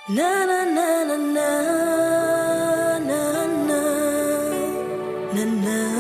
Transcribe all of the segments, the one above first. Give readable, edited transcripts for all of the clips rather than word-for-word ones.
Na na na na na na na na na.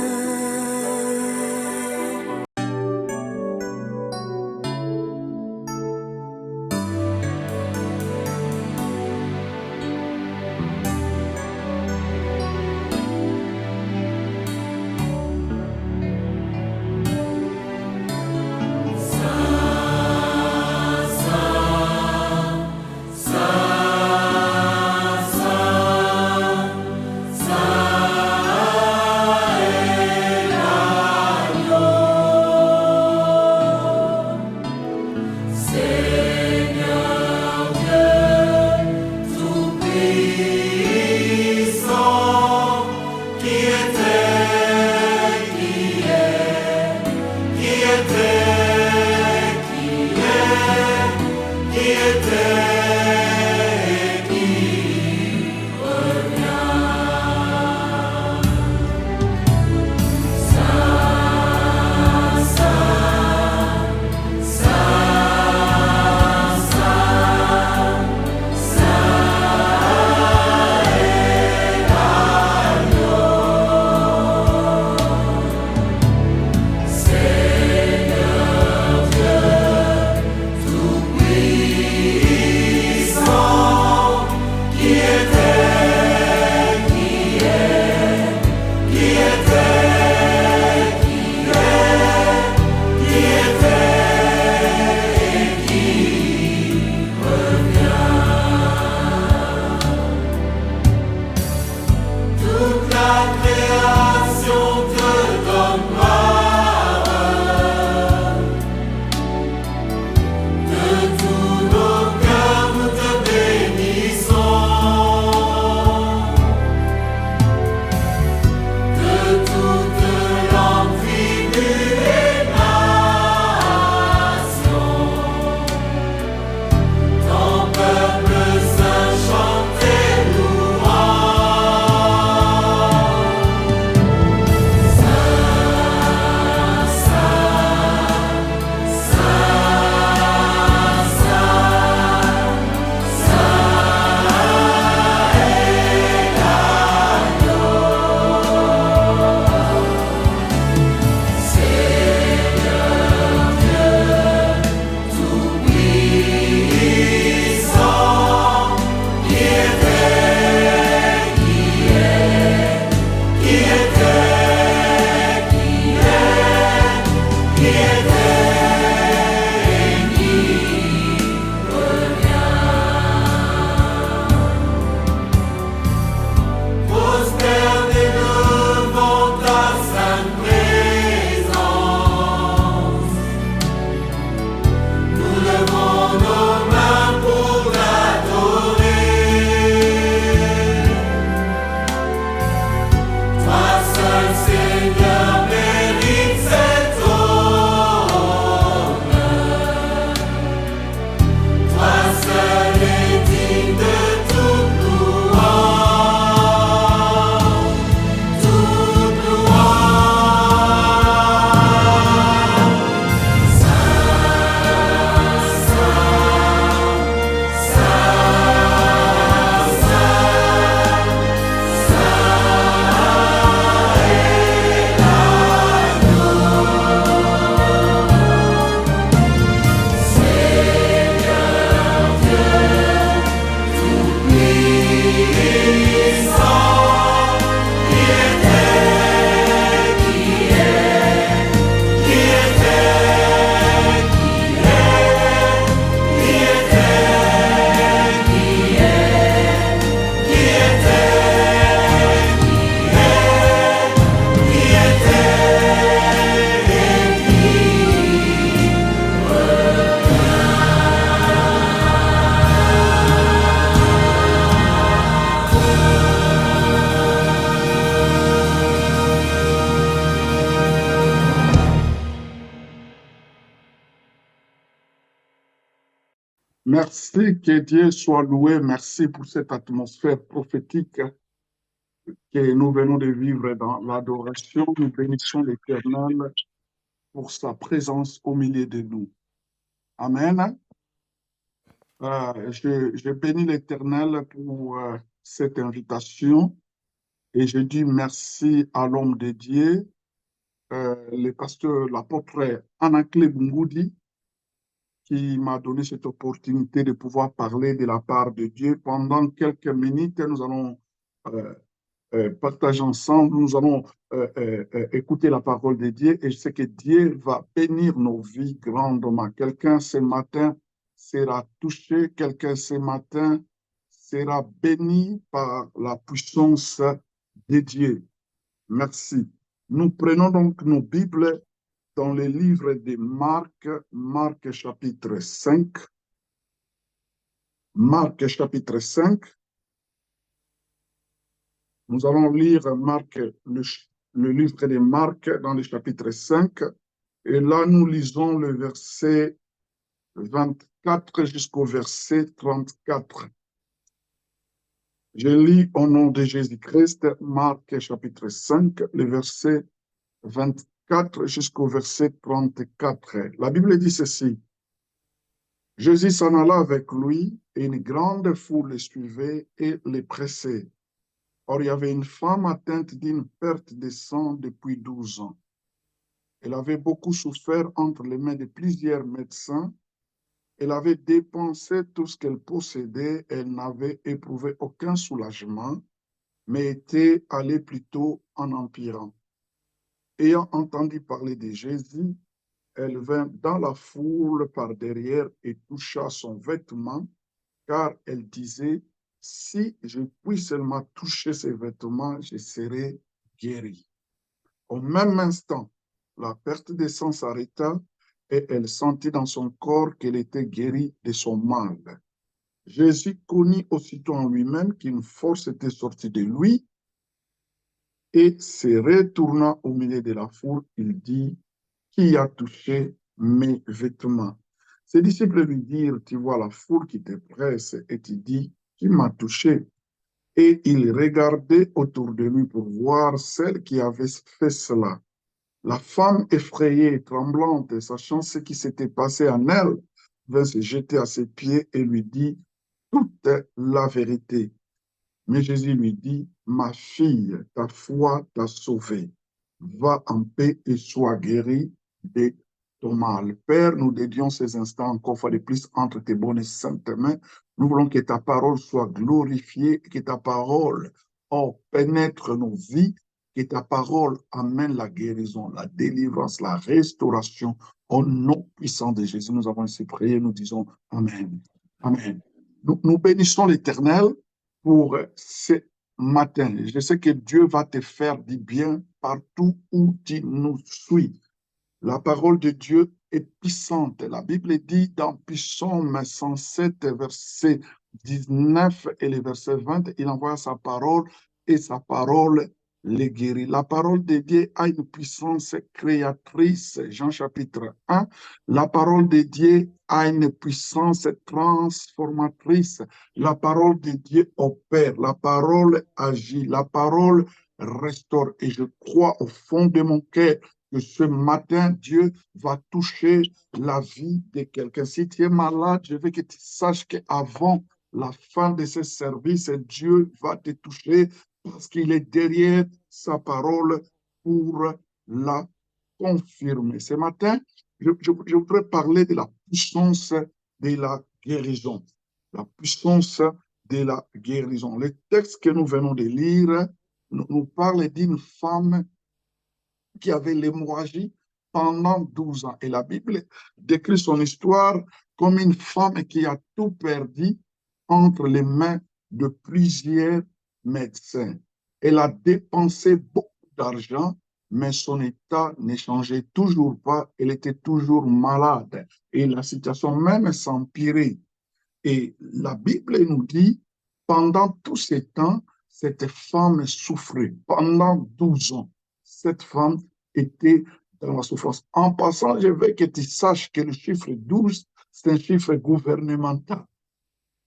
Merci, que Dieu soit loué. Merci pour cette atmosphère prophétique que nous venons de vivre dans l'adoration. Nous bénissons l'Éternel pour sa présence au milieu de nous. Amen. Je bénis l'Éternel pour cette invitation et je dis merci à l'homme de Dieu, le pasteur, l'apôtre Anakle Bungoudi, qui m'a donné cette opportunité de pouvoir parler de la part de Dieu. Pendant quelques minutes, nous allons euh, partager ensemble, nous allons écouter la parole de Dieu et je sais que Dieu va bénir nos vies grandement. Quelqu'un ce matin sera touché, quelqu'un ce matin sera béni par la puissance de Dieu. Merci. Nous prenons donc nos Bibles dans le livre de Marc, Marc chapitre 5. Marc chapitre 5. Nous allons lire Marc, le livre de Marc dans le chapitre 5. Et là, nous lisons le verset 24 jusqu'au verset 34. Je lis au nom de Jésus-Christ, Marc chapitre 5, le verset 24 jusqu'au verset 34. La Bible dit ceci. Jésus s'en alla avec lui et une grande foule le suivait et le pressait. Or, il y avait une femme atteinte d'une perte de sang depuis 12 ans. Elle avait beaucoup souffert entre les mains de plusieurs médecins. Elle avait dépensé tout ce qu'elle possédait. Elle n'avait éprouvé aucun soulagement, mais était allée plutôt en empirant. Ayant entendu parler de Jésus, elle vint dans la foule par derrière et toucha son vêtement, car elle disait, si je puis seulement toucher ses vêtements, je serai guérie. Au même instant, la perte de sang s'arrêta et elle sentit dans son corps qu'elle était guérie de son mal. Jésus connut aussitôt en lui-même qu'une force était sortie de lui et se retournant au milieu de la foule, il dit, qui a touché mes vêtements? Ses disciples lui dirent, tu vois la foule qui te presse et tu dis, qui m'a touché? Et il regardait autour de lui pour voir celle qui avait fait cela. La femme effrayée et tremblante, sachant ce qui s'était passé en elle, vint se jeter à ses pieds et lui dit toute la vérité. Mais Jésus lui dit, ma fille, ta foi t'a sauvée. Va en paix et sois guérie de ton mal. Père, nous dédions ces instants encore fois de plus entre tes bonnes et saintes mains. Nous voulons que ta parole soit glorifiée, que ta parole pénètre nos vies, que ta parole amène la guérison, la délivrance, la restauration. Au nom puissant de Jésus, nous avons ainsi prié, nous disons Amen. Amen. Nous bénissons l'Éternel pour ce matin. Je sais que Dieu va te faire du bien partout où tu nous suis. La parole de Dieu est puissante. La Bible dit dans Psaume 107, verset 19 et le verset 20, il envoie sa parole et sa parole les guérit. La parole de Dieu a une puissance créatrice. Jean chapitre 1. La parole de Dieu a une puissance transformatrice. La parole de Dieu opère. La parole agit. La parole restaure. Et je crois au fond de mon cœur que ce matin, Dieu va toucher la vie de quelqu'un. Si tu es malade, je veux que tu saches qu'avant la fin de ce service, Dieu va te toucher parce qu'il est derrière sa parole pour la confirmer. Ce matin, je voudrais parler de la puissance de la guérison. La puissance de la guérison. Le texte que nous venons de lire nous parle d'une femme qui avait l'hémorragie pendant 12 ans. Et la Bible décrit son histoire comme une femme qui a tout perdu entre les mains de plusieurs médecins. Elle a dépensé beaucoup d'argent, mais son état ne changeait toujours pas. Elle était toujours malade et la situation même s'empirait. Et la Bible nous dit, pendant tout ce temps, cette femme souffrait. Pendant 12 ans, cette femme était dans la souffrance. En passant, je veux que tu saches que le chiffre 12, c'est un chiffre gouvernemental.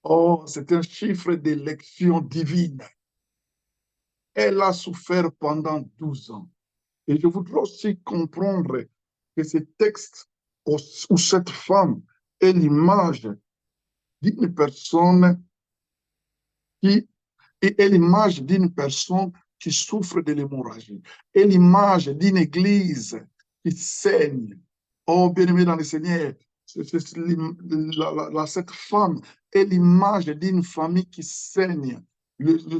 Oh, c'est un chiffre d'élection divine. Elle a souffert pendant 12 ans. Et je voudrais aussi comprendre que ce texte où cette femme est l'image d'une personne qui est l'image d'une personne qui souffre de l'hémorragie, et l'image d'une église qui saigne. Oh, bien-aimé dans le Seigneur, cette femme est l'image d'une famille qui saigne.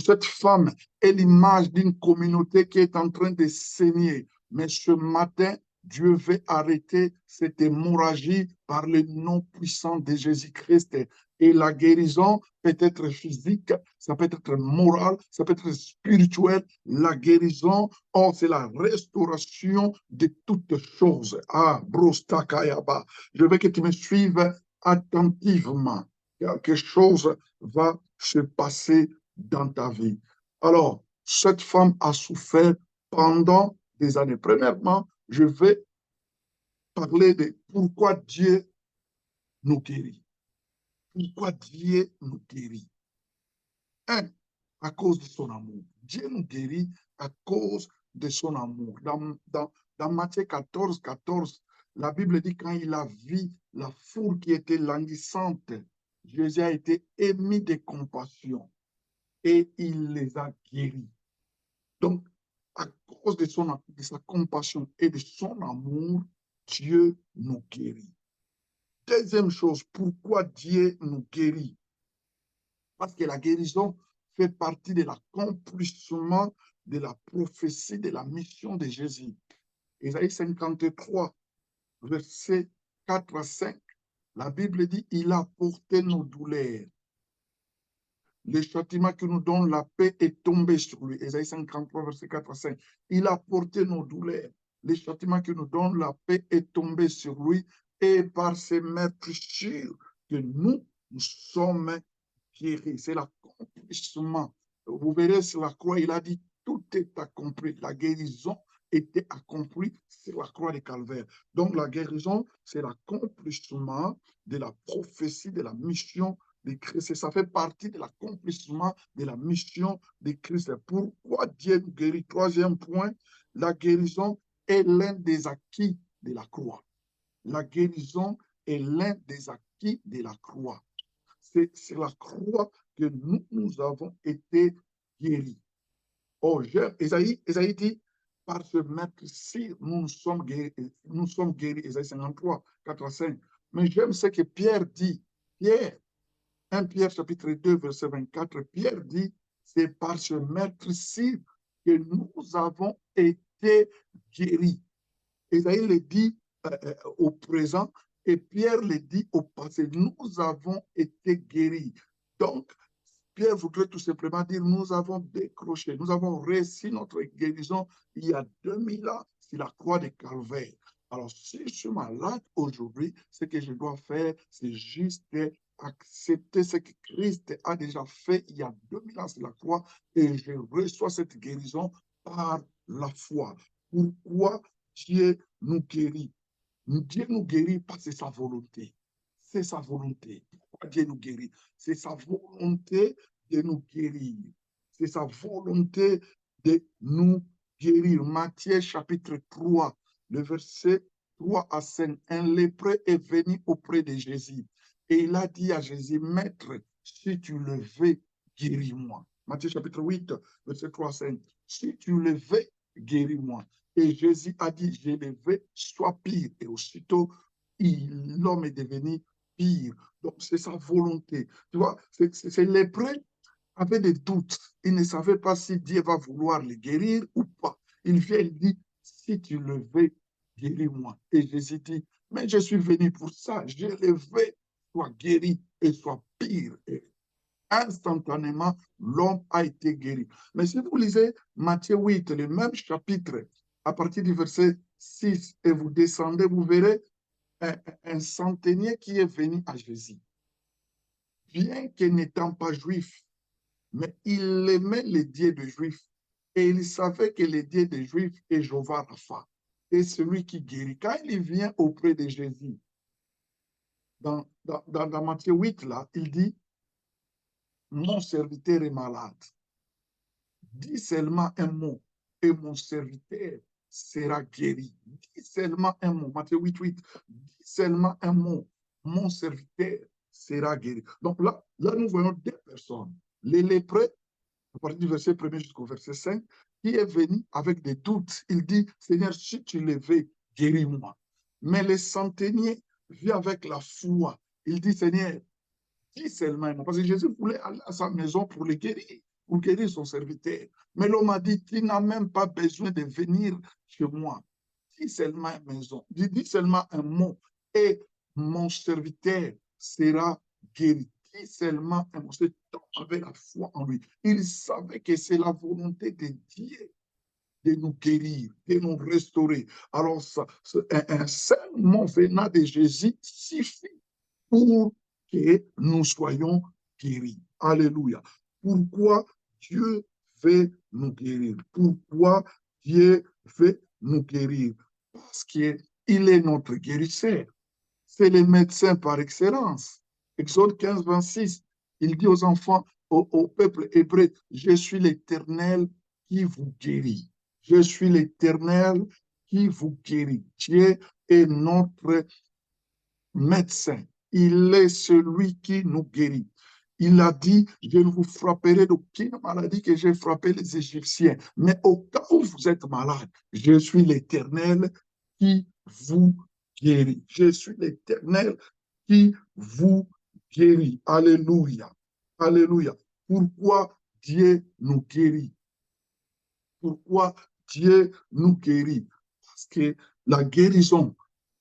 Cette femme est l'image d'une communauté qui est en train de saigner. Mais ce matin, Dieu veut arrêter cette hémorragie par le nom puissant de Jésus-Christ. Et la guérison peut être physique, ça peut être moral, ça peut être spirituel. La guérison, oh, c'est la restauration de toutes choses. Ah, brostakayaba. Je veux que tu me suives attentivement. Quelque chose va se passer dans ta vie. Alors, cette femme a souffert pendant des années. Premièrement, je vais parler de pourquoi Dieu nous guérit. Pourquoi Dieu nous guérit? Un, à cause de son amour. Dieu nous guérit à cause de son amour. Dans Matthieu 14, 14, la Bible dit quand il a vu la foule qui était languissante, Jésus a été ému de compassion et il les a guéris. Donc, à cause de sa compassion et de son amour, Dieu nous guérit. Deuxième chose, pourquoi Dieu nous guérit? Parce que la guérison fait partie de l'accomplissement de la prophétie de la mission de Jésus. Ésaïe 53, versets 4 à 5, la Bible dit, il a porté nos douleurs. Le châtiment qui nous donne la paix est tombé sur lui. Ésaïe 53, verset 4 à 5. Il a porté nos douleurs. Le châtiment qui nous donne la paix est tombé sur lui. Et par ses meurtrissures que nous sommes guéris. C'est l'accomplissement. Vous verrez sur la croix, il a dit, tout est accompli. La guérison était accomplie sur la croix de Calvaire. Donc la guérison, c'est l'accomplissement de la prophétie, de la mission de Christ. Et ça fait partie de l'accomplissement de la mission de Christ. Pourquoi Dieu nous guérit? Troisième point, la guérison est l'un des acquis de la croix. La guérison est l'un des acquis de la croix. C'est la croix que nous avons été guéris. Oh, Esaïe dit, par ce maître-ci, nous sommes guéris. Esaïe 53, 4 à 5. Mais j'aime ce que Pierre dit. 1 Pierre chapitre 2, verset 24, Pierre dit, c'est par ce maître-ci que nous avons été guéris. Esaïe le dit au présent et Pierre le dit au passé. Nous avons été guéris. Donc, Pierre voudrait tout simplement dire, nous avons décroché, nous avons réussi notre guérison il y a 2000 ans sur la croix de Calvaire. Alors, si je suis malade aujourd'hui, ce que je dois faire, c'est juste accepter ce que Christ a déjà fait il y a 2000 ans sur la croix et je reçois cette guérison par la foi. Pourquoi Dieu nous guérit? Dieu nous guérit parce que c'est sa volonté. C'est sa volonté. Pourquoi Dieu nous guérit? C'est sa volonté de nous guérir. C'est sa volonté de nous guérir. Matthieu chapitre 3, le verset 3 à 5. Un lépreux est venu auprès de Jésus et il a dit à Jésus, Maître, si tu le veux, guéris-moi. Matthieu chapitre 8, verset 3 à 5. Si tu le veux, guéris-moi. Et Jésus a dit, je le veux, sois pire. Et aussitôt, l'homme est devenu pire. Donc, c'est sa volonté. Tu vois, c'est lépreux avait des doutes. Il ne savait pas si Dieu va vouloir le guérir ou pas. Il vient et dit, si tu le veux, guéris-moi. Et Jésus dit, mais je suis venu pour ça. Je le veux, sois guéri et sois pire. Et instantanément, l'homme a été guéri. Mais si vous lisez Matthieu 8, le même chapitre, à partir du verset 6, et vous descendez, vous verrez un centenier qui est venu à Jésus. Bien que n'étant pas juif, mais il aimait les dieux des Juifs et il savait que les dieux des Juifs est Jéhovah Rapha, et celui qui guérit. Quand il vient auprès de Jésus, dans Matthieu 8, là, il dit, mon serviteur est malade. Dis seulement un mot et mon serviteur sera guéri. Dis seulement un mot. Matthieu 8, 8. Dis seulement un mot. Mon serviteur sera guéri. Donc là, nous voyons deux personnes. Les lépreux, à partir du verset 1er jusqu'au verset 5, qui est venu avec des doutes. Il dit, Seigneur, si tu le veux, guéris-moi. Mais le centenier vient avec la foi. Il dit, Seigneur, dis seulement, parce que Jésus voulait aller à sa maison pour le guérir, pour guérir son serviteur. Mais l'homme a dit, tu n'as même pas besoin de venir chez moi. Dis seulement une maison, dis seulement un mot, et mon serviteur sera guéri. Dis seulement un mot. Cet homme avait la foi en lui. Il savait que c'est la volonté de Dieu de nous guérir, de nous restaurer. Alors, un seul mot venant de Jésus suffit pour que nous soyons guéris. Alléluia. Pourquoi Dieu veut nous guérir? Pourquoi Dieu veut nous guérir? Parce qu'il est notre guérisseur. C'est le médecin par excellence. Exode 15, 26, il dit aux enfants, au peuple hébreu, je suis l'Éternel qui vous guérit. Je suis l'Éternel qui vous guérit. Dieu est notre médecin. Il est celui qui nous guérit. Il a dit, je ne vous frapperai d'aucune maladie que j'ai frappé les Égyptiens. Mais au cas où vous êtes malade, je suis l'Éternel qui vous guérit. Je suis l'Éternel qui vous guérit. Alléluia. Alléluia. Pourquoi Dieu nous guérit? Pourquoi Dieu nous guérit? Parce que la guérison,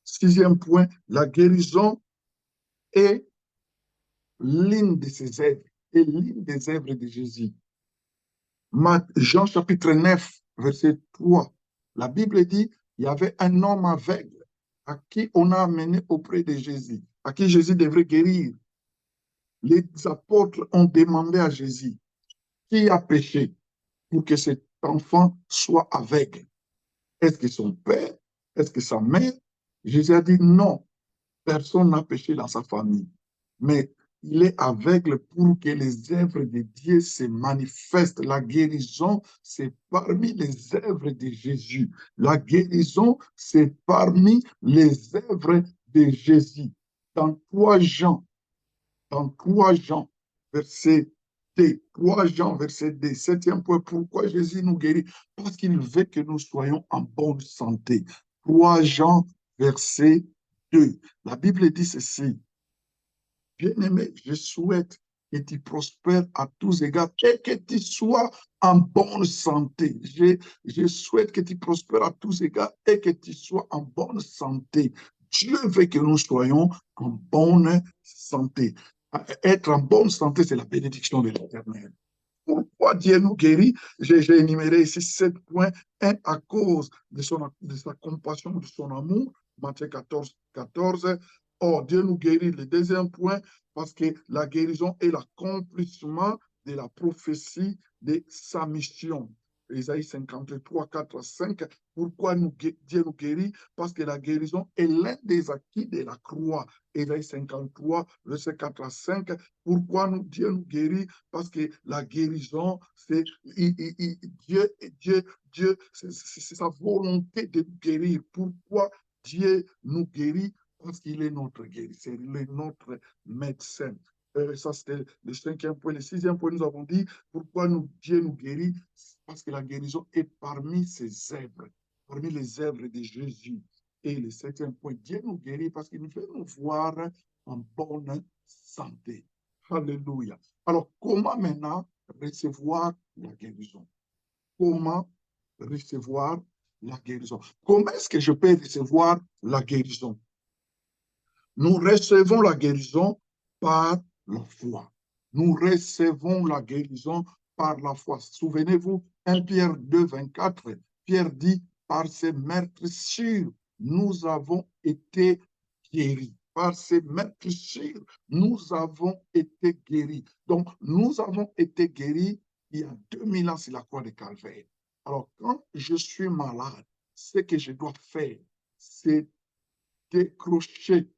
sixième point, la guérison est l'une de ses œuvres, et l'une des œuvres de Jésus. Jean chapitre 9, verset 3, la Bible dit, il y avait un homme aveugle à qui on a amené auprès de Jésus, à qui Jésus devrait guérir. Les apôtres ont demandé à Jésus, qui a péché pour que cet enfant soit aveugle? Est-ce que son père? Est-ce que sa mère? Jésus a dit non, personne n'a péché dans sa famille. Mais il est aveugle pour que les œuvres de Dieu se manifestent. La guérison, c'est parmi les œuvres de Jésus. La guérison, c'est parmi les œuvres de Jésus. Dans 3 Jean, verset 2, 3 Jean, verset 2, septième point, pourquoi Jésus nous guérit? Parce qu'il veut que nous soyons en bonne santé. 3 Jean, verset 2. La Bible dit ceci. Bien-aimé, je souhaite que tu prospères à tous égards et que tu sois en bonne santé. Je souhaite que tu prospères à tous égards et que tu sois en bonne santé. Dieu veut que nous soyons en bonne santé. Être en bonne santé, c'est la bénédiction de l'Éternel. Pourquoi Dieu nous guérit? J'ai énuméré ici 7 points. Un, à cause de sa compassion, de son amour. Matthieu 14, 14. Or, Dieu nous guérit. Le deuxième point, parce que la guérison est l'accomplissement de la prophétie de sa mission. Ésaïe 53, 4 à 5. Pourquoi Dieu nous guérit? Parce que la guérison est l'un des acquis de la croix. Ésaïe 53, verset 4 à 5. Pourquoi Dieu nous guérit? Parce que la guérison, c'est Dieu, c'est sa volonté de nous guérir. Pourquoi Dieu nous guérit? Parce qu'il est notre guérisseur, il est notre médecin. Ça, c'était le 5e point. Le 6e point, nous avons dit pourquoi Dieu nous guérit? Parce que la guérison est parmi ses œuvres, parmi les œuvres de Jésus. Et le 7e point, Dieu nous guérit parce qu'il veut nous voir en bonne santé. Alléluia. Alors, comment maintenant recevoir la guérison? Comment recevoir la guérison? Comment est-ce que je peux recevoir la guérison? Nous recevons la guérison par la foi. Nous recevons la guérison par la foi. Souvenez-vous, 1 Pierre 2, 24, Pierre dit, par ses meurtrissures, nous avons été guéris. Par ses meurtrissures, nous avons été guéris. Donc, nous avons été guéris il y a 2000 ans sur la croix de Calvaire. Alors, quand je suis malade, ce que je dois faire, c'est décrocher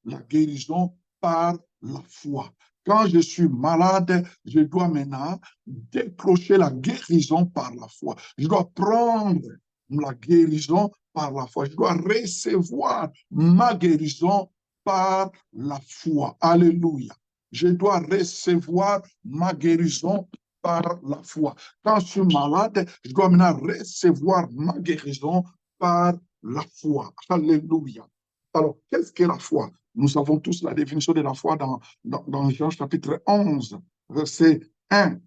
la guérison par la foi. Quand je suis malade, je dois maintenant décrocher la guérison par la foi. Je dois prendre la guérison par la foi. Je dois recevoir ma guérison par la foi. Alléluia. Je dois recevoir ma guérison par la foi. Quand je suis malade, je dois maintenant recevoir ma guérison par la foi. Alléluia. Alors, qu'est-ce que la foi? Nous avons tous la définition de la foi dans Jean chapitre 11, verset 1.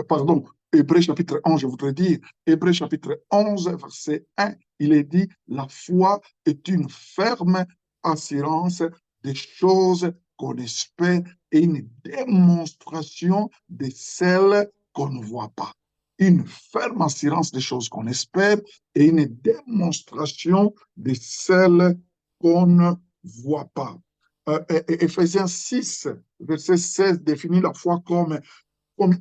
Pardon, Hébreux chapitre 11, je voudrais dire, Hébreux chapitre 11, verset 1, il est dit, la foi est une ferme assurance des choses qu'on espère et une démonstration de celles qu'on ne voit pas. Une ferme assurance des choses qu'on espère et une démonstration de celles qu'on ne voit pas. Éphésiens 6, verset 16 définit la foi comme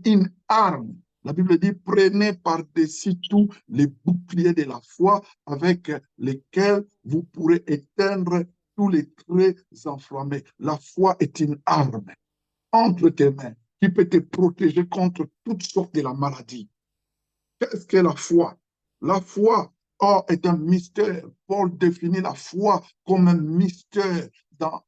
une arme. La Bible dit, prenez par-dessus tout les boucliers de la foi avec lesquels vous pourrez éteindre tous les traits enflammés. La foi est une arme entre tes mains qui peut te protéger contre toutes sortes de la maladie. Qu'est-ce que la foi? La foi est un mystère. Paul définit la foi comme un mystère dans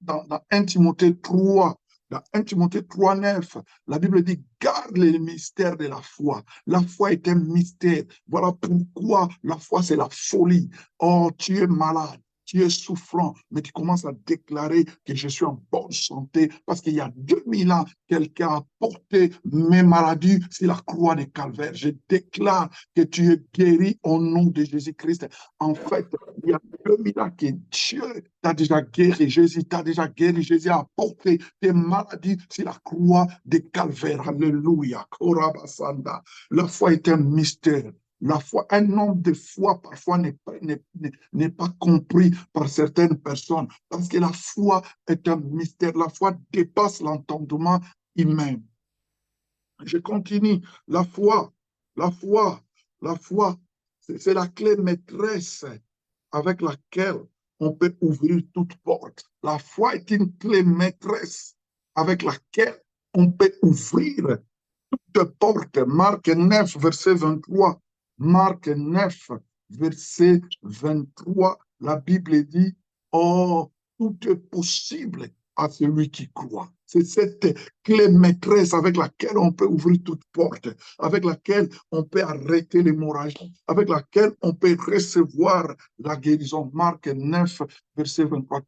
1 Timothée 3. Dans 1 Timothée 3, 9, la Bible dit, garde les mystères de la foi. La foi est un mystère. Voilà pourquoi la foi, c'est la folie. Oh, tu es malade. Tu es souffrant, mais tu commences à déclarer que je suis en bonne santé parce qu'il y a 2000 ans, quelqu'un a porté mes maladies sur la croix de Calvaire. Je déclare que tu es guéri au nom de Jésus-Christ. En fait, il y a 2000 ans que Dieu t'a déjà guéri. Jésus t'a déjà guéri. Jésus a porté tes maladies sur la croix de Calvaire. Alléluia. La foi est un mystère. La foi, un nombre de foi parfois n'est pas compris par certaines personnes parce que la foi est un mystère. La foi dépasse l'entendement humain. Je continue. La foi, la foi, la foi, c'est la clé maîtresse avec laquelle on peut ouvrir toute porte. La foi est une clé maîtresse avec laquelle on peut ouvrir toute porte. Marc 9, verset 23. Marc 9, verset 23, la Bible dit, oh, tout est possible à celui qui croit. C'est cette clé maîtresse avec laquelle on peut ouvrir toute porte, avec laquelle on peut arrêter l'hémorragie, avec laquelle on peut recevoir la guérison. Marc 9, verset 23.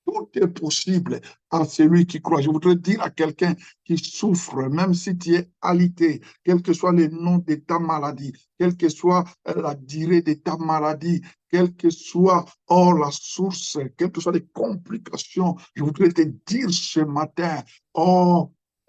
Tout est possible à celui qui croit. Je voudrais dire à quelqu'un qui souffre, même si tu es alité, quel que soit le nom de ta maladie, quelle que soit la durée de ta maladie, quelle que soit la source, quelles que soient les complications, je voudrais te dire ce matin,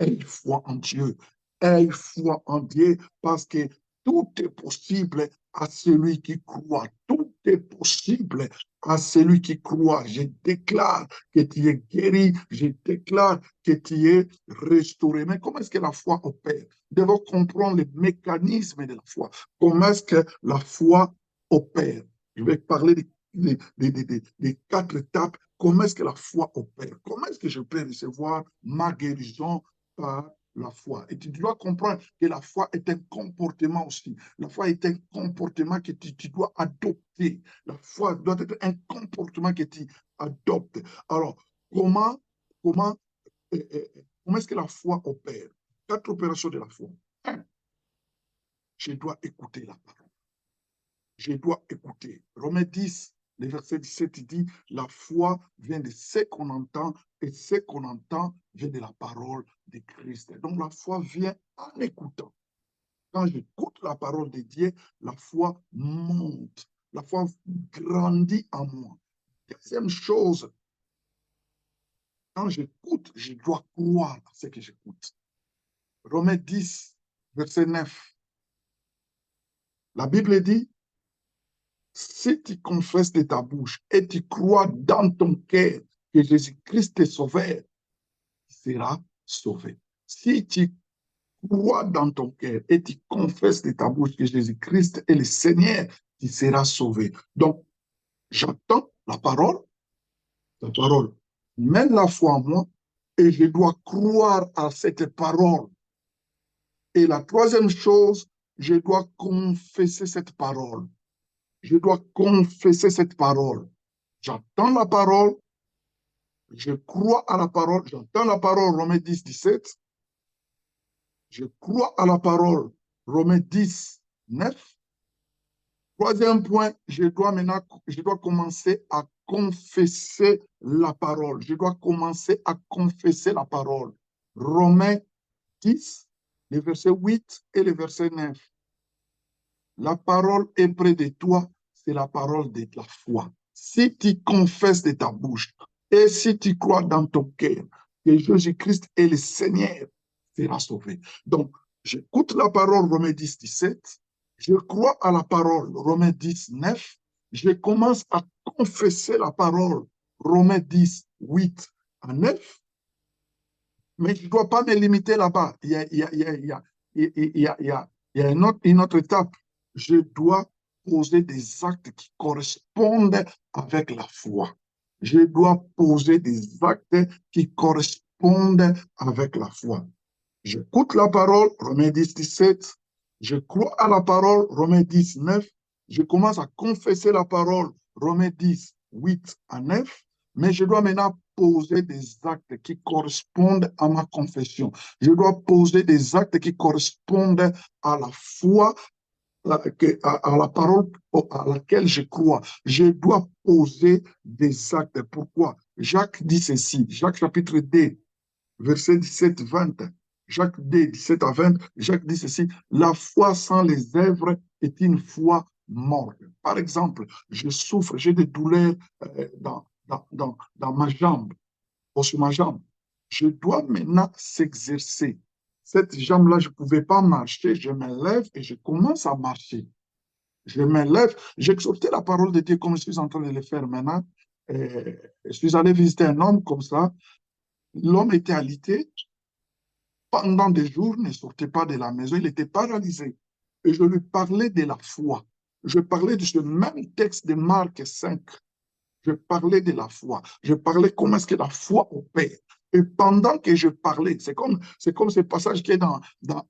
aie foi en Dieu. Aie foi en Dieu parce que tout est possible à celui qui croit. Tout est possible à celui qui croit. Je déclare que tu es guéri. Je déclare que tu es restauré. Mais comment est-ce que la foi opère? Nous devons comprendre les mécanismes de la foi. Comment est-ce que la foi opère? Je vais parler des 4 étapes. Comment est-ce que la foi opère? Comment est-ce que je peux recevoir ma guérison par la foi? Et tu dois comprendre que la foi est un comportement aussi. La foi est un comportement que tu dois adopter. La foi doit être un comportement que tu adoptes. Alors, comment est-ce que la foi opère? 4 opérations de la foi. 1, je dois écouter la parole. Je dois écouter. Romains 10, le verset 17, il dit, la foi vient de ce qu'on entend et ce qu'on entend vient de la parole de Christ. Donc la foi vient en écoutant. Quand j'écoute la parole de Dieu, la foi monte. La foi grandit en moi. Deuxième chose, quand j'écoute, je dois croire à ce que j'écoute. Romains 10, verset 9. La Bible dit, si tu confesses de ta bouche et tu crois dans ton cœur que Jésus-Christ est sauveur, tu seras sauvé. Si tu crois dans ton cœur et tu confesses de ta bouche que Jésus-Christ est le Seigneur, tu seras sauvé. Donc, j'attends la parole mène la foi en moi et je dois croire à cette parole. Et la troisième chose, je dois confesser cette parole. Je dois confesser cette parole. J'attends la parole, Je crois à la parole, j'entends la parole, Romains 10, 17. Je crois à la parole, Romains 10, 9. Troisième point, je dois commencer à confesser la parole. Je dois commencer à confesser la parole. Romains 10, les versets 8 et les versets 9. La parole est près de toi, c'est la parole de la foi. Si tu confesses de ta bouche et si tu crois dans ton cœur que Jésus-Christ est le Seigneur, tu seras sauvé. Donc, j'écoute la parole, Romains 10, 17. Je crois à la parole, Romains 10, 9. Je commence à confesser la parole, Romains 10, 8 à 9. Mais je ne dois pas me limiter là-bas. Il y a une autre étape. Je dois poser des actes qui correspondent avec la foi. Je dois poser des actes qui correspondent avec la foi. J'écoute la parole, Romains 10, 17. Je crois à la parole, Romains 10, 9. Je commence à confesser la parole, Romains 10, 8 à 9. Mais je dois maintenant poser des actes qui correspondent à ma confession. Je dois poser des actes qui correspondent à la foi, à la parole à laquelle je crois. Je dois poser des actes. Pourquoi? Jacques dit ceci, Jacques chapitre 2, verset 17-20. Jacques 2, 17 à 20, Jacques dit ceci, la foi sans les œuvres est une foi morte. Par exemple, je souffre, j'ai des douleurs dans ma jambe, sur ma jambe. Je dois maintenant s'exercer. Cette jambe-là, je ne pouvais pas marcher, je me lève et je commence à marcher. Je me lève, j'exhortais la parole de Dieu comme je suis en train de le faire maintenant. Je suis allé visiter un homme comme ça. L'homme était alité. Pendant des jours, ne sortait pas de la maison, il était paralysé. Et je lui parlais de la foi. Je parlais de ce même texte de Marc 5. Je parlais de la foi. Je parlais comment est-ce que la foi opère. Et pendant que je parlais, c'est comme ce passage qui est dans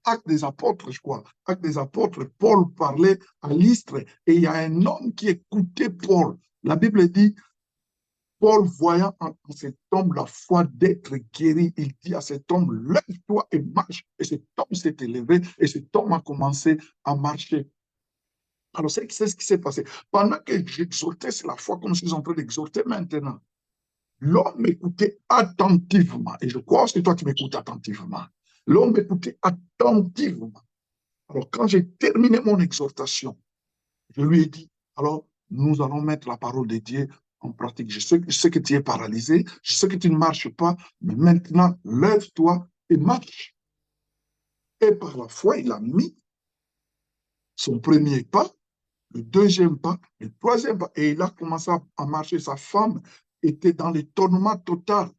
Actes des Apôtres, je crois. Actes des Apôtres, Paul parlait à Lystre et il y a un homme qui écoutait Paul. La Bible dit, Paul, voyant en cet homme la foi d'être guéri, il dit à cet homme, lève-toi et marche. Et cet homme s'est élevé et cet homme a commencé à marcher. Alors, c'est ce qui s'est passé. Pendant que j'exhortais, c'est la foi comme je suis en train d'exhorter maintenant. L'homme m'écoutait attentivement. Et je crois que toi, tu m'écoutes attentivement. L'homme m'écoutait attentivement. Alors, quand j'ai terminé mon exhortation, je lui ai dit, alors, nous allons mettre la parole de Dieu en pratique. Je sais que tu es paralysé, je sais que tu ne marches pas, mais maintenant, lève-toi et marche. Et par la foi, il a mis son premier pas, le deuxième pas, le troisième pas, et il a commencé à marcher. Sa femme était dans l'étonnement total,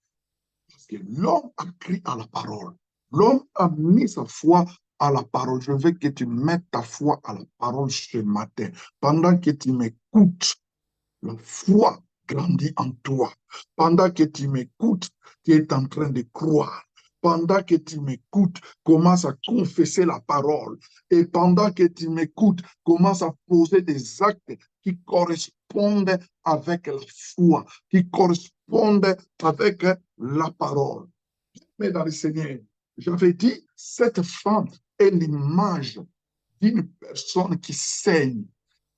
parce que l'homme a crié à la parole. L'homme a mis sa foi à la parole. Je veux que tu mettes ta foi à la parole ce matin. Pendant que tu m'écoutes, la foi grandit en toi. Pendant que tu m'écoutes, tu es en train de croire. Pendant que tu m'écoutes, commence à confesser la parole. Et pendant que tu m'écoutes, commence à poser des actes qui correspondent avec la foi, qui correspondent avec la parole. Mais dans le Seigneur, j'avais dit, cette femme est l'image d'une personne qui saigne.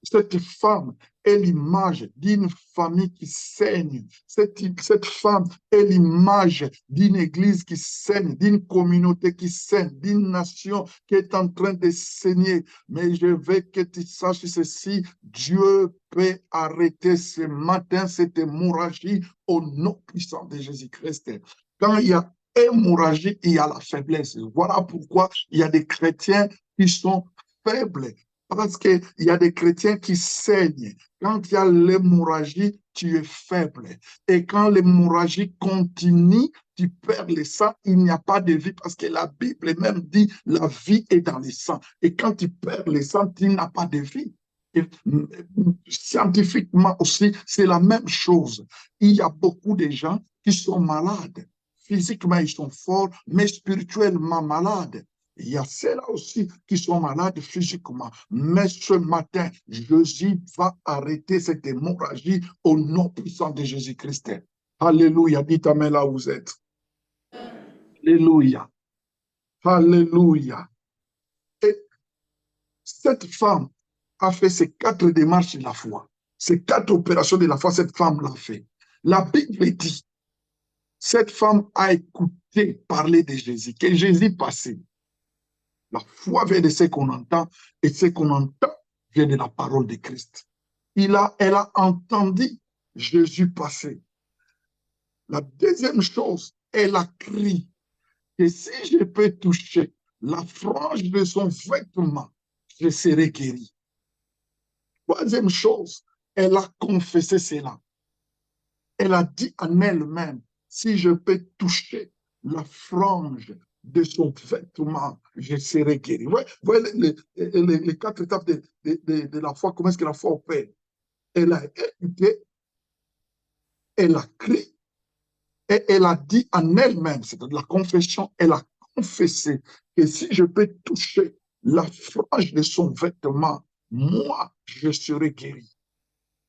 Cette femme est l'image d'une famille qui saigne. Cette femme est l'image d'une église qui saigne, d'une communauté qui saigne, d'une nation qui est en train de saigner. Mais je veux que tu saches ceci, Dieu peut arrêter ce matin cette hémorragie au nom puissant de Jésus-Christ. Quand il y a hémorragie, il y a la faiblesse. Voilà pourquoi il y a des chrétiens qui sont faibles. Parce qu'il y a des chrétiens qui saignent. Quand il y a l'hémorragie, tu es faible. Et quand l'hémorragie continue, tu perds le sang, il n'y a pas de vie. Parce que la Bible même dit, la vie est dans le sang. Et quand tu perds le sang, tu n'as pas de vie. Et, scientifiquement aussi, c'est la même chose. Il y a beaucoup de gens qui sont malades. Physiquement, ils sont forts, mais spirituellement malades. Il y a ceux-là aussi qui sont malades physiquement. Mais ce matin, Jésus va arrêter cette hémorragie au nom puissant de Jésus-Christ. Alléluia. Dites Amen là où vous êtes. Alléluia. Alléluia. Et cette femme a fait ces 4 démarches de la foi. Ces 4 opérations de la foi, cette femme l'a fait. La Bible dit, cette femme a écouté parler de Jésus, que Jésus passait. La foi vient de ce qu'on entend, et ce qu'on entend vient de la parole de Christ. Elle a entendu Jésus passer. La deuxième chose, elle a crié que si je peux toucher la frange de son vêtement, je serai guéri. Troisième chose, elle a confessé cela. Elle a dit en elle-même, si je peux toucher la frange de son vêtement, je serai guéri. Vous voyez les 4 étapes de la foi, comment est-ce que la foi opère? Elle a écouté, elle a crié, et elle a dit en elle-même, c'est de la confession, elle a confessé que si je peux toucher la frange de son vêtement, moi, je serai guéri.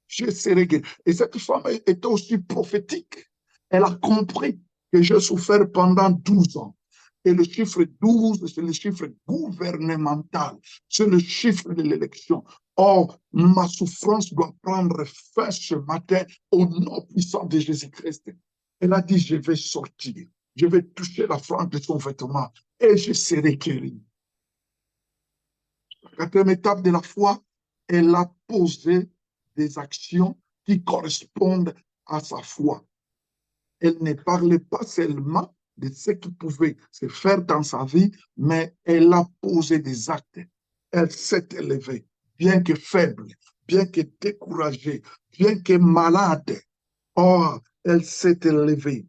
Je serai guéri. Et cette femme était aussi prophétique. Elle a compris que j'ai souffert pendant 12 ans. Et le chiffre 12, c'est le chiffre gouvernemental. C'est le chiffre de l'élection. Or, ma souffrance doit prendre fin ce matin au nom puissant de Jésus-Christ. Elle a dit, je vais sortir. Je vais toucher la frange de son vêtement et je serai guéri. La 4e étape de la foi, elle a posé des actions qui correspondent à sa foi. Elle ne parlait pas seulement de ce qui pouvait se faire dans sa vie, mais elle a posé des actes. Elle s'est élevée, bien que faible, bien que découragée, bien que malade. Or, elle s'est élevée.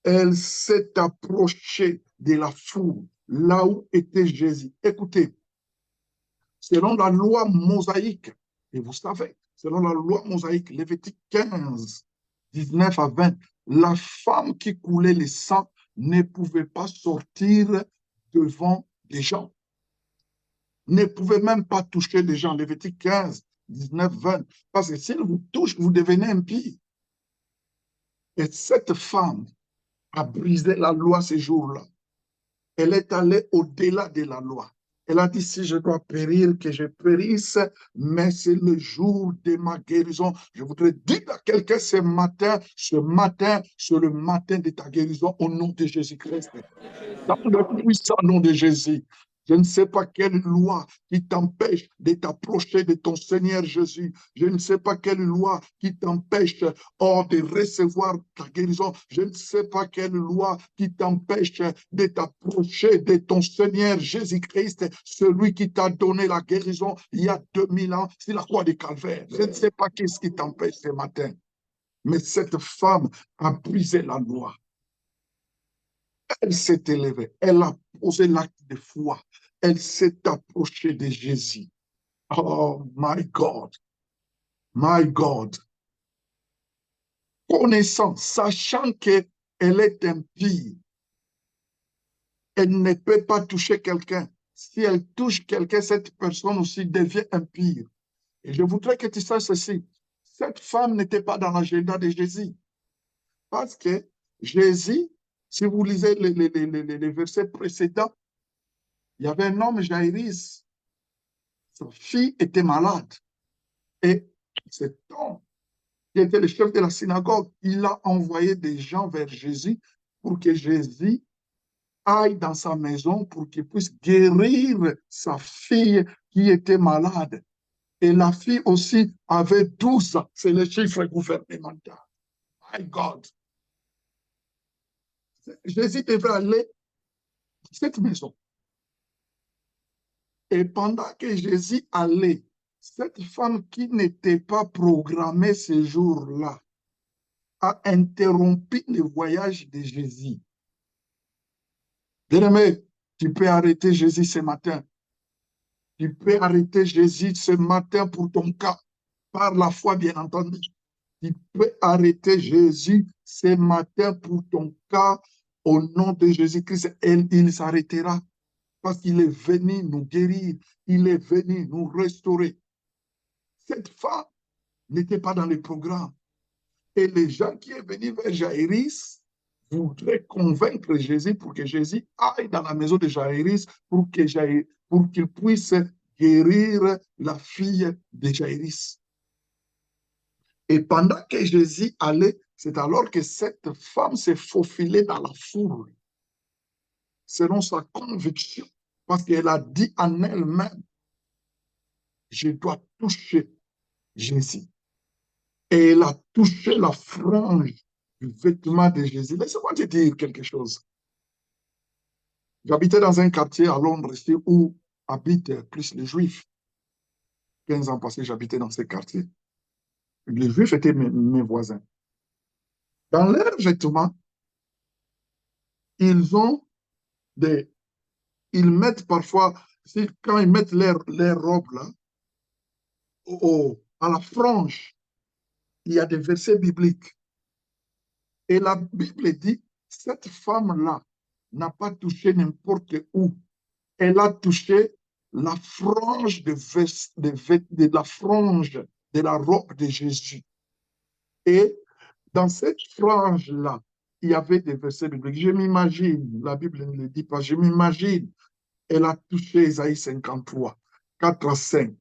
Elle s'est approchée de la foule, là où était Jésus. Écoutez, selon la loi mosaïque, et vous savez, selon la loi mosaïque, Lévitique 15, 19 à 20, la femme qui coulait le sang ne pouvait pas sortir devant des gens, ne pouvait même pas toucher des gens. Lévitique 15, 19, 20, parce que s'il vous touche, vous devenez impie. Et cette femme a brisé la loi ce jour-là. Elle est allée au-delà de la loi. Elle a dit, si je dois périr, que je périsse, mais c'est le jour de ma guérison. Je voudrais dire à quelqu'un ce matin, c'est le matin de ta guérison au nom de Jésus-Christ. Dans le puissant nom de Jésus. Je ne sais pas quelle loi qui t'empêche de t'approcher de ton Seigneur Jésus. Je ne sais pas quelle loi qui t'empêche de recevoir ta guérison. Je ne sais pas quelle loi qui t'empêche de t'approcher de ton Seigneur Jésus-Christ, celui qui t'a donné la guérison il y a 2000 ans sur la croix de Calvaire. Je ne sais pas qu'est-ce qui t'empêche ce matin. Mais cette femme a brisé la loi. Elle s'est élevée, elle a posé l'acte de foi, elle s'est approchée de Jésus. Oh my God, my God. Connaissant, sachant qu'elle est impie, elle ne peut pas toucher quelqu'un. Si elle touche quelqu'un, cette personne aussi devient impie. Et je voudrais que tu saches ceci. Cette femme n'était pas dans l'agenda de Jésus. Parce que Jésus, si vous lisez les versets précédents, il y avait un homme, Jaïrus, sa fille était malade. Et cet homme, qui était le chef de la synagogue, il a envoyé des gens vers Jésus pour que Jésus aille dans sa maison pour qu'il puisse guérir sa fille qui était malade. Et la fille aussi avait 12 ans. C'est le chiffre gouvernemental. My God. Jésus devrait aller dans cette maison. Et pendant que Jésus allait, cette femme qui n'était pas programmée ce jour-là a interrompu le voyage de Jésus. Bien-aimé, tu peux arrêter Jésus ce matin. Tu peux arrêter Jésus ce matin pour ton cas, par la foi, bien entendu. Tu peux arrêter Jésus ce matin pour ton cas, au nom de Jésus-Christ. Et il s'arrêtera parce qu'il est venu nous guérir. Il est venu nous restaurer. Cette femme n'était pas dans le programme. Et les gens qui sont venus vers Jaïris voudraient convaincre Jésus pour que Jésus aille dans la maison de Jaïris pour qu'il puisse guérir la fille de Jaïris. Et pendant que Jésus allait, c'est alors que cette femme s'est faufilée dans la foule, selon sa conviction, parce qu'elle a dit en elle-même, je dois toucher Jésus. Et elle a touché la frange du vêtement de Jésus. Laisse-moi te dire quelque chose. J'habitais dans un quartier à Londres ici où habitent plus les Juifs. 15 ans passés, j'habitais dans ce quartier. Les Juifs étaient mes voisins. Dans leurs vêtements, ils ont des... Ils mettent parfois, quand ils mettent leurs robes là, à la frange, il y a des versets bibliques. Et la Bible dit, cette femme-là n'a pas touché n'importe où. Elle a touché la frange de la frange de la robe de Jésus. Et dans cette frange-là, il y avait des versets bibliques. Je m'imagine, la Bible ne le dit pas, je m'imagine, elle a touché Isaïe 53, 4 à 5.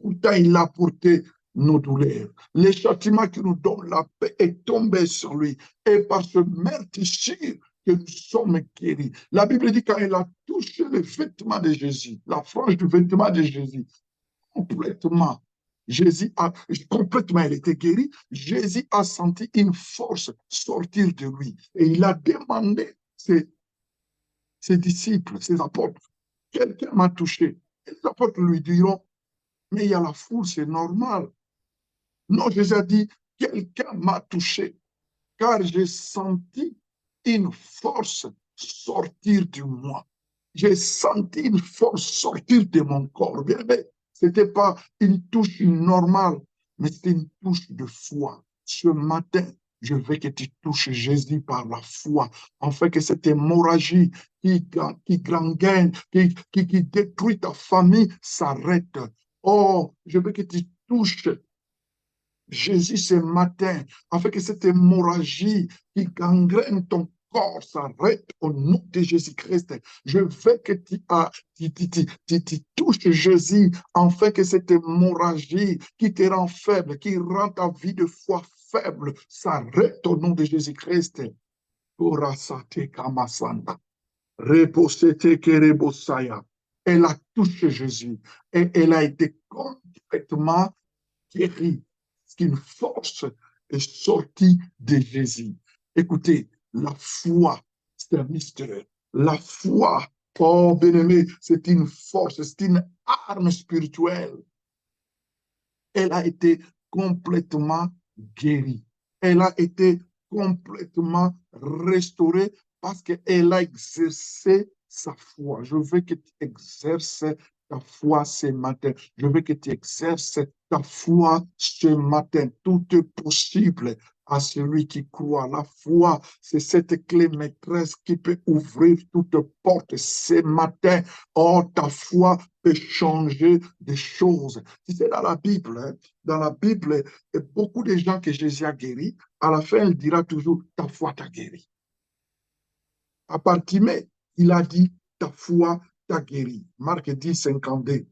Pourtant, il a porté nos douleurs. Le châtiment qui nous donne la paix est tombé sur lui. Et par ce meurtrissure que nous sommes guéris. La Bible dit quand elle a touché le vêtement de Jésus, la frange du vêtement de Jésus, complètement, elle était guérie. Jésus a senti une force sortir de lui. Et il a demandé ses disciples, ses apôtres, quelqu'un m'a touché. Et les apôtres lui diront, mais il y a la foule, c'est normal. Non, Jésus a dit, quelqu'un m'a touché, car j'ai senti une force sortir de moi. J'ai senti une force sortir de mon corps. Bien, mais ce n'était pas une touche normale, mais c'était une touche de foi. Ce matin, je veux que tu touches Jésus par la foi, afin que cette hémorragie qui gangrène, qui détruit ta famille s'arrête. Oh, je veux que tu touches Jésus ce matin, afin que cette hémorragie qui gangrène ton corps s'arrête au nom de Jésus-Christ. Je veux que tu touches Jésus, afin que cette hémorragie qui te rend faible, qui rend ta vie de foi faible, s'arrête au nom de Jésus-Christ. Elle a touché Jésus et elle a été complètement guérie. Qu'une force est sortie de Jésus. Écoutez, la foi, c'est un mystère. La foi, oh bien-aimé, c'est une force, c'est une arme spirituelle. Elle a été complètement guérie. Elle a été complètement restaurée parce qu'elle a exercé sa foi. Je veux que tu exerces ta foi ce matin. Je veux que tu exerces ta foi ce matin. Tout est possible à celui qui croit. La foi, c'est cette clé maîtresse qui peut ouvrir toute porte ce matin. Oh, ta foi peut changer des choses. Tu sais, dans la Bible, beaucoup de gens que Jésus a guéris, à la fin, il dira toujours, ta foi t'a guéri. À partir de il a dit, ta foi t'a guéri. Marc 10, 52.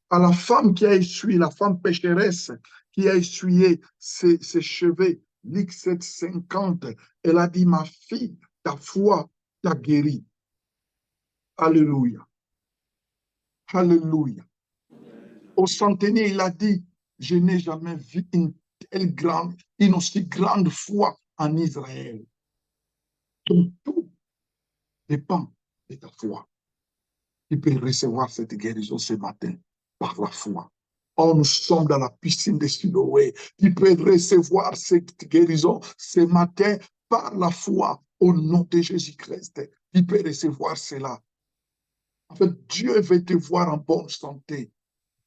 À la femme qui a essuyé, la femme pécheresse qui a essuyé ses cheveux, Luc 7, 50, elle a dit, ma fille, ta foi t'a guéri. Alléluia. Alléluia. Au centenier, il a dit, je n'ai jamais vu une aussi grande foi en Israël. Donc, tout dépend de ta foi. Tu peux recevoir cette guérison ce matin par la foi. Oh, nous sommes dans la piscine de Siloé. Tu peux recevoir cette guérison ce matin par la foi au nom de Jésus-Christ. Tu peux recevoir cela. En fait, Dieu veut te voir en bonne santé.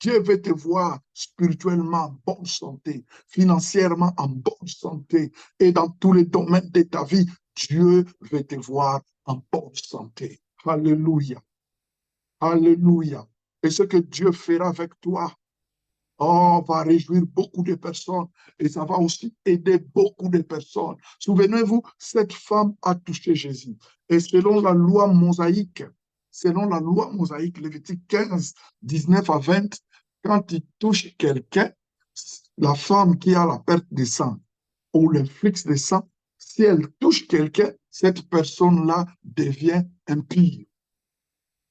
Dieu veut te voir spirituellement en bonne santé, financièrement en bonne santé et dans tous les domaines de ta vie. Dieu veut te voir en bonne santé. Alléluia. Alléluia. Et ce que Dieu fera avec toi, Oh, va réjouir beaucoup de personnes et ça va aussi aider beaucoup de personnes. Souvenez-vous, cette femme a touché Jésus. Et selon la loi mosaïque, Lévitique 15, 19 à 20, quand il touche quelqu'un, la femme qui a la perte de sang ou le flux de sang, si elle touche quelqu'un, cette personne-là devient impure.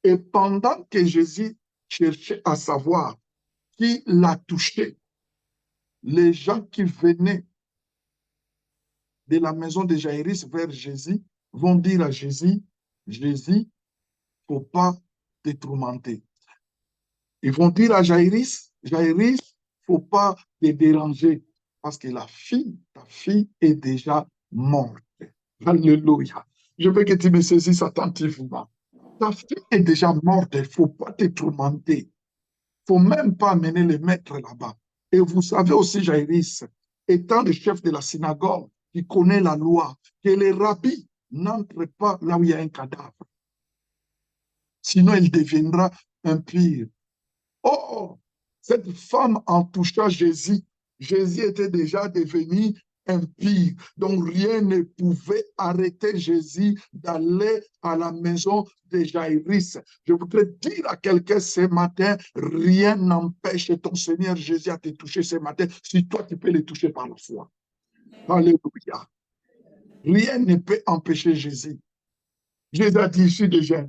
Et pendant que Jésus cherchait à savoir qui l'a touché, les gens qui venaient de la maison de Jaïrus vers Jésus vont dire à Jésus, Jésus, il ne faut pas te tourmenter. Ils vont dire à Jaïrus, Jaïrus, il ne faut pas te déranger parce que ta fille est déjà morte. Alléluia. Je veux que tu me saisisses attentivement. Ta fille est déjà morte, il ne faut pas te tourmenter. Il ne faut même pas amener les maîtres là-bas. Et vous savez aussi, Jaïrus, étant le chef de la synagogue, qui connaît la loi, que les rabbis n'entrent pas là où il y a un cadavre. Sinon, il deviendra impur. Oh, cette femme en touchant Jésus, Jésus était déjà devenu impie. Donc rien ne pouvait arrêter Jésus d'aller à la maison de Jaïrus. Je voudrais dire à quelqu'un ce matin, rien n'empêche ton Seigneur Jésus à te toucher ce matin si toi tu peux le toucher par la foi. Alléluia. Rien ne peut empêcher Jésus. Jésus a dit, je suis déjà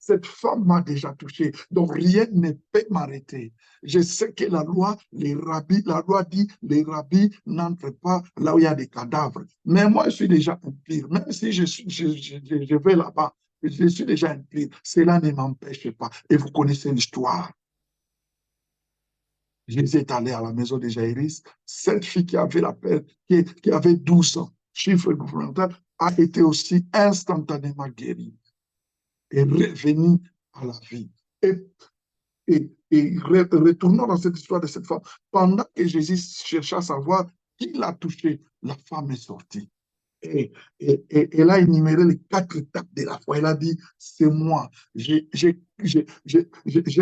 cette femme m'a déjà touché, donc rien ne peut m'arrêter. Je sais que la loi dit, les rabbis n'entrent pas là où il y a des cadavres. Mais moi, je suis déjà impur. Même si je vais là-bas, je suis déjà impur. Cela ne m'empêche pas. Et vous connaissez l'histoire. Jésus est allé à la maison de Jaïrus. Cette fille qui avait la paix, qui avait 12 ans, chiffre gouvernemental, a été aussi instantanément guérie et revenue à la vie. Et retournons dans cette histoire de cette femme. Pendant que Jésus cherchait à savoir qui l'a touché, la femme est sortie. Et elle a énuméré les 4 étapes de la foi. Elle a dit, c'est moi. J'ai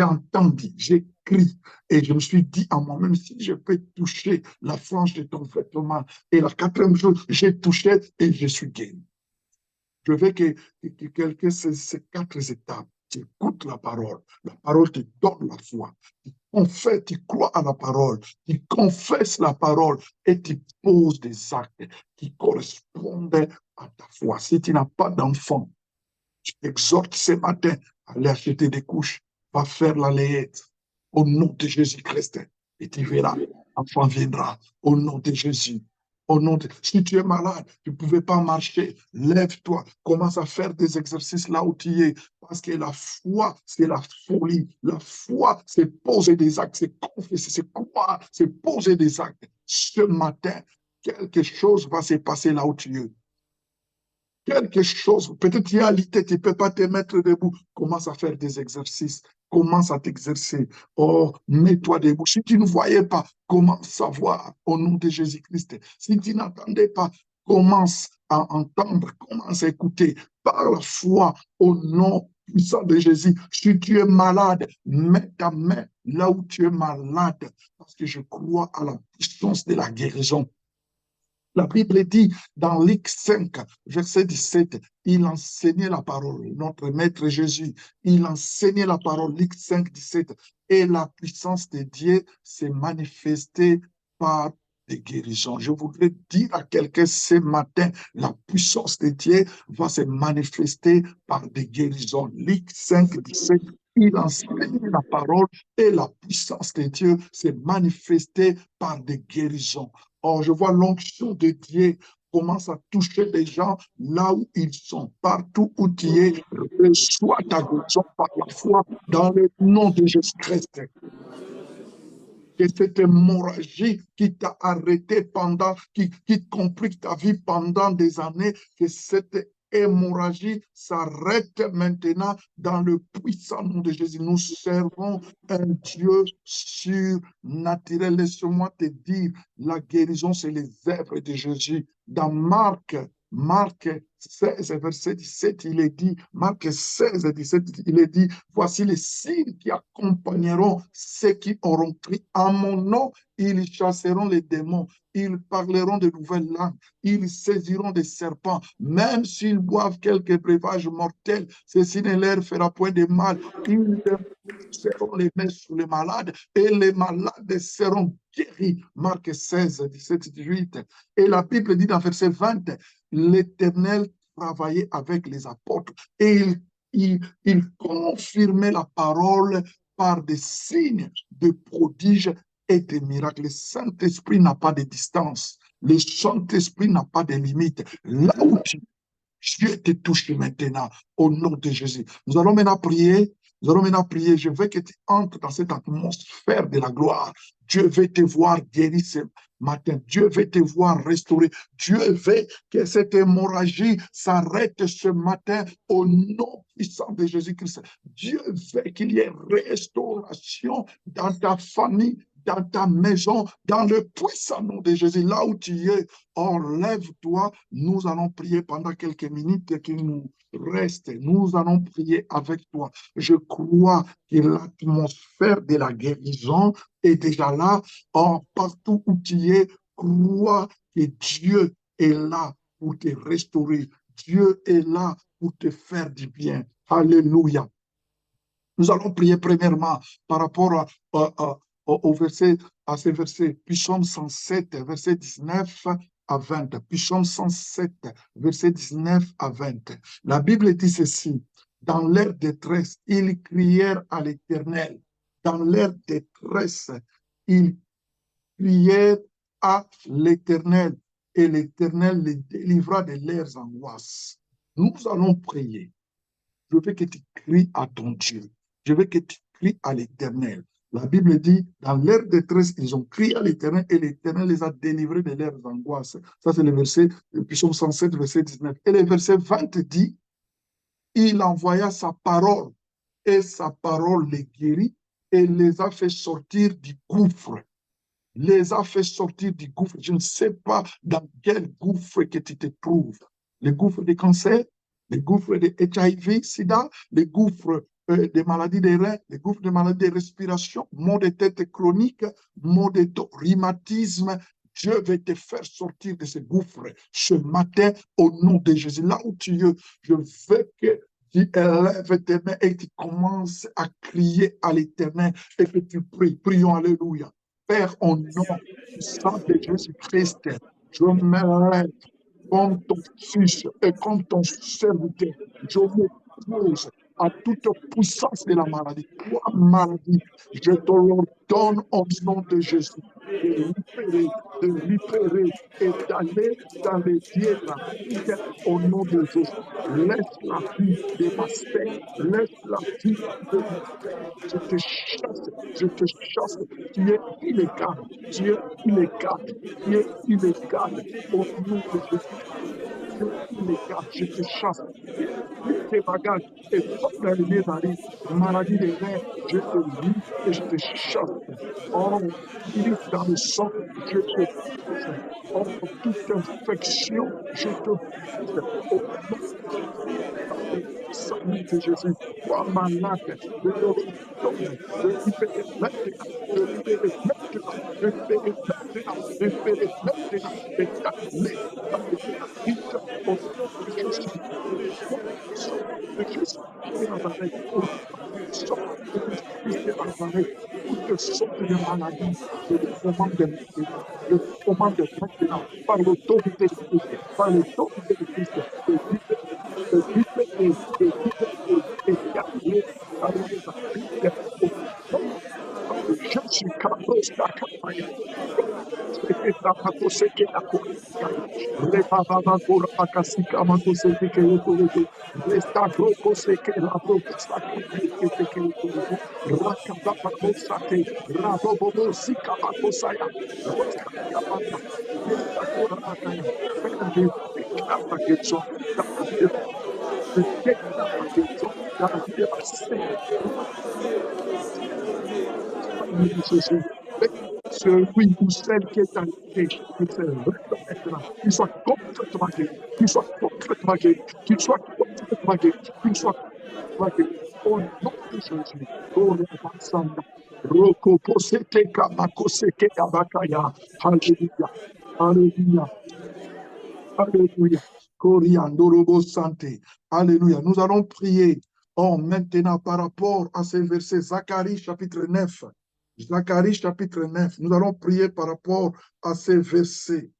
entendu, j'ai crié. Et je me suis dit à moi-même, si je peux toucher la frange de ton vêtement. Et la 4e chose, j'ai touché et je suis guéri. Je veux que quelqu'un, ces 4 étapes, tu écoutes la parole te donne la foi. Tu crois à la parole, tu confesses la parole et tu poses des actes qui correspondent à ta foi. Si tu n'as pas d'enfant, je t'exhorte ce matin à aller acheter des couches, va faire la layette au nom de Jésus-Christ et tu verras, l'enfant viendra au nom de Jésus. Si tu es malade, tu ne pouvais pas marcher, lève-toi, commence à faire des exercices là où tu es. Parce que la foi, c'est la folie. La foi, c'est poser des actes, c'est confesser, c'est croire, c'est poser des actes. Ce matin, quelque chose va se passer là où tu es. Quelque chose, peut-être tu es alité, tu ne peux pas te mettre debout. Commence à faire des exercices. Commence à t'exercer. Oh, mets-toi debout. Si tu ne voyais pas, commence à voir au nom de Jésus-Christ. Si tu n'entendais pas, commence à entendre, commence à écouter par la foi au nom puissant de Jésus. Si tu es malade, mets ta main là où tu es malade parce que je crois à la puissance de la guérison. La Bible dit dans Luc 5, verset 17, il enseignait la parole, notre Maître Jésus, il enseignait la parole, Luc 5, 17, et la puissance de Dieu s'est manifestée par des guérisons. Je voudrais dire à quelqu'un ce matin, la puissance de Dieu va se manifester par des guérisons. Luc 5, 17, il enseigne la parole et la puissance de Dieu s'est manifestée par des guérisons. Or, je vois l'onction de Dieu commence à toucher les gens là où ils sont, partout où tu es, reçois ta guérison par la foi dans le nom de Jésus-Christ. Que cette hémorragie qui t'a arrêté qui complique ta vie pendant des années, que cette hémorragie s'arrête maintenant dans le puissant nom de Jésus. Nous servons un Dieu surnaturel. Laisse-moi te dire, la guérison, c'est les œuvres de Jésus. Dans Marc 16, verset 17, il est dit, Marc 16, 17, il est dit, voici les signes qui accompagneront ceux qui auront cru en mon nom, ils chasseront les démons, ils parleront de nouvelles langues, ils saisiront des serpents, même s'ils boivent quelques breuvages mortels, ceci ne leur fera point de mal, ils seront les mains sur les malades et les malades seront guéris. Marc 16, 17, 18. Et la Bible dit dans verset 20, l'Éternel travaillait avec les apôtres et il confirmait la parole par des signes, de prodiges et des miracles. Le Saint-Esprit n'a pas de distance. Le Saint-Esprit n'a pas de limite. Là où Dieu te touche maintenant au nom de Jésus. Nous allons maintenant prier. Nous allons maintenant prier. Je veux que tu entres dans cette atmosphère de la gloire. Dieu veut te voir guéri ce matin. Dieu veut te voir restauré. Dieu veut que cette hémorragie s'arrête ce matin au nom puissant de Jésus-Christ. Dieu veut qu'il y ait restauration dans ta famille, dans ta maison, dans le puissant nom de Jésus. Là où tu es, enlève-toi. Nous allons prier pendant quelques minutes qui nous restent. Nous allons prier avec toi. Je crois que l'atmosphère de la guérison est déjà là. Or, partout où tu es, crois que Dieu est là pour te restaurer. Dieu est là pour te faire du bien. Alléluia. Nous allons prier premièrement par rapport au verset, à ce verset, Psaume 107, verset 19 à 20. Psaume 107, verset 19 à 20. La Bible dit ceci, dans leur détresse, ils crièrent à l'Éternel. Dans leur détresse, ils crièrent à l'Éternel et l'Éternel les délivra de leurs angoisses. Nous allons prier. Je veux que tu cries à ton Dieu. Je veux que tu cries à l'Éternel. La Bible dit, dans leur détresse, ils ont crié à l'Éternel et l'Éternel les a délivrés de leurs angoisses. Ça, c'est le verset, le Psaume 107, verset 19. Et le verset 20 dit, il envoya sa parole et sa parole les guérit et les a fait sortir du gouffre. Les a fait sortir du gouffre. Je ne sais pas dans quel gouffre que tu te trouves. Le gouffre du cancer, le gouffre de HIV, SIDA, le gouffre des maladies des reins, le gouffre des maladies de respiration, maux de tête chronique, maux de dos, rhumatisme. Dieu veut te faire sortir de ce gouffre ce matin au nom de Jésus. Là où tu es, je veux que tu élèves tes mains et que tu commences à crier à l'Éternel et que tu pries. Prions, alléluia. Père, au nom puissant de Jésus-Christ, je m'élève comme ton fils et comme ton serviteur. Je m'oppose à toute puissance de la maladie. Toi, maladie, je te l'ordonne au nom de Jésus de libérer et d'aller dans les lieux rapides au nom de Jésus. Laisse la vie de ma sœur, laisse la vie de mon frère. Je te chasse, tu es illégal, tu es illégal, tu es illégal au nom de Jésus. Tu es illégal, je te chasse. Tes bagages et porte dans les lieux d'arrêt. Maladie des reins, je te lis et je te chasse. Oh, glisse dans le sang, je te pose. Oh, toute infection, je te pose. Au nom de Jésus, de Jésus, toi malade, je te donne de libérer maintenant, de libérer maintenant, de libérer maintenant, de libérer maintenant, et d'aller dans les guérisons au nom de Jésus. De Jésus de Nazareth, au nom de Jésus de Nazareth, toutes sortes de maladies, je les commande maintenant, je les commande maintenant, par l'autorité de Christ, par l'autorité de Christ, de libérer, et d'aller dans les Afriques, au nom de Jésus, Carlos Dacapaya. celui ou celle qui est tenté de se rendre maintenant, qu'il soit complètement guéri, qu'il soit complètement guéri, qu'il soit complètement guéri, qu'il soit complètement guéri. Au nom de Jésus, Korabasanda, Rokoposete Kamakoseke Abakaya. Alléluia, Alléluia, Alléluia. Koriandorobo Santé. Alléluia. Nous allons prier maintenant par rapport à ces versets. Zacharie chapitre 9. Zacharie chapitre 9. Nous allons prier par rapport à ces versets.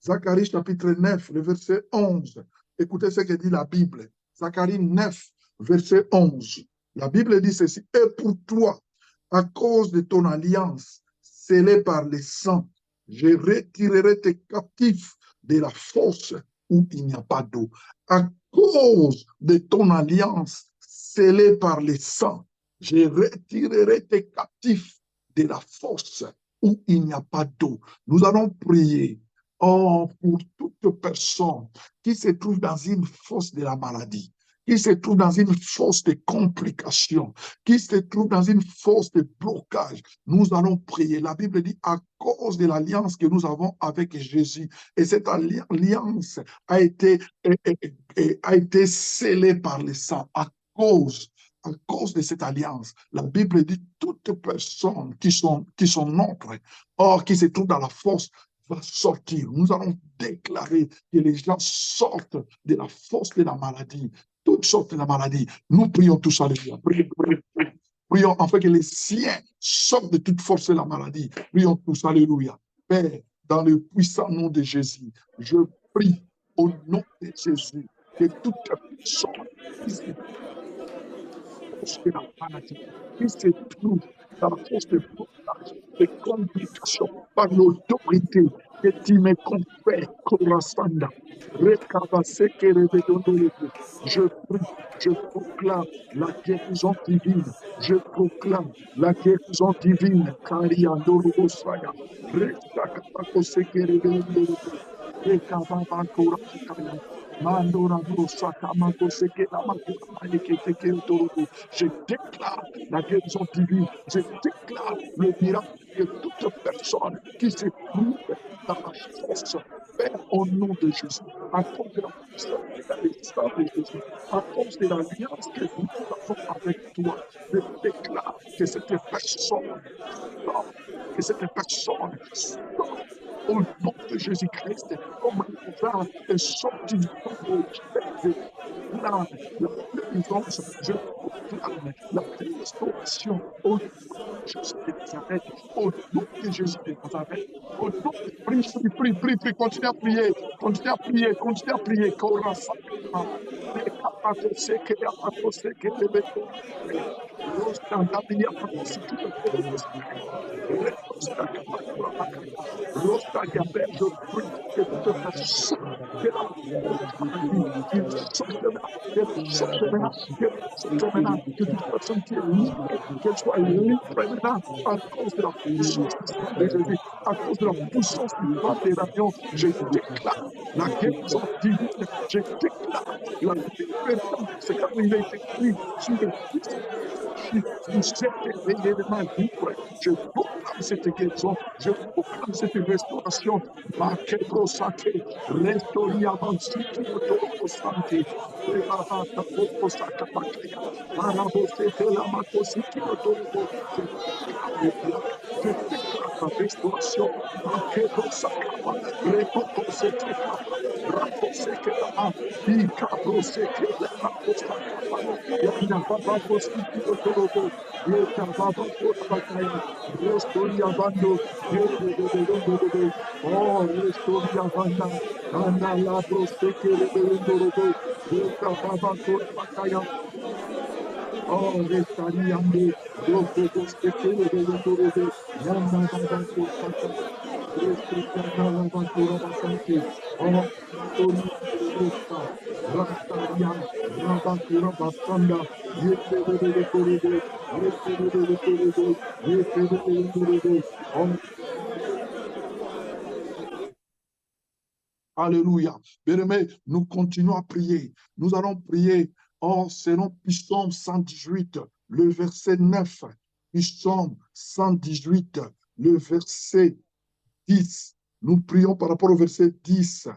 Zacharie chapitre 9, le verset 11. Écoutez ce que dit la Bible. Zacharie 9, verset 11. La Bible dit ceci. Et pour toi, à cause de ton alliance scellée par les sangs, je retirerai tes captifs de la fosse où il n'y a pas d'eau. À cause de ton alliance scellée par les sangs, je retirerai tes captifs de la fosse où il n'y a pas d'eau. Nous allons prier pour toute personne qui se trouve dans une fosse de la maladie, qui se trouve dans une fosse de complications, qui se trouve dans une fosse de blocage. Nous allons prier. La Bible dit à cause de l'alliance que nous avons avec Jésus. Et cette alliance a été scellée par le sang à cause de cette alliance. La Bible dit toutes personnes qui sont notre, or qui se trouvent dans la fosse, va sortir. Nous allons déclarer que les gens sortent de la force de la maladie, toutes sortes de la maladie. Nous prions tous, alléluia. Prions afin que les siens sortent de toute force de la maladie. Prions tous, alléluia. Père, dans le puissant nom de Jésus, je prie au nom de Jésus que toute personne de la maladie, qui se trouve dans la force de blocage, de complications, par l'autorité que tu me confères, Korasanda, je prie, je proclame la guérison divine, je proclame la guérison divine, Kariandorosaya, je déclare la guérison divine, je déclare le miracle que toute personne qui se trouve dans la force, Père, au nom de Jésus, à cause de la puissance de la naissance de Jésus, à cause de l'alliance que nous avons avec toi, je déclare que cette personne sort, que cette personne sort au nom de Jésus-Christ, comme Lazare est sorti du tombeau. Je proclame la délivrance, je proclame la restauration au nom de Jésus de Nazareth, au nom de Jésus de Nazareth, au nom de... Prie, continue à prier, continue à prier, continue à prier. Je prie que toute personne que la maladie, qu'il sorte maintenant, que toute personne qui est libre, qu'elle soit libre maintenant, à cause de la puissance du sang de Jésus, à cause de la puissance du sang des rayons. Je déclare la guérison divine, je déclare la délivrance, car il est écrit sur le Christ. Vous êtes réellement libre. Je proclame cette guérison, je proclame cette restauration. Ma kebro sake, restoria mansiki otoko sante, rebata poko saka pakaya, marabo sete la makosiki otoko. Je déclare la restauration. Ma kebro sakapa, repoko sete kapa, rapo seke lama, ikabro seke lama kosakapa, yana baba kosiki otoko, yeta baba kosakaya, restoria bando, oh, restoria banda, anda la broseke rebelendorobo, yeta baba kosakaya. Oh, restariando, loco, bosque, rebelendorobo, yana baba kosakaya. Restariando la basura bastante. Oh, restoria, rastaria, rabasura bastanda, yete rebelendorobo, alléluia. Bien-aimés, nous continuons à prier. Nous allons prier selon Psaume 118, le verset 9. Psaume 118, le verset 10. Nous prions par rapport au verset 10.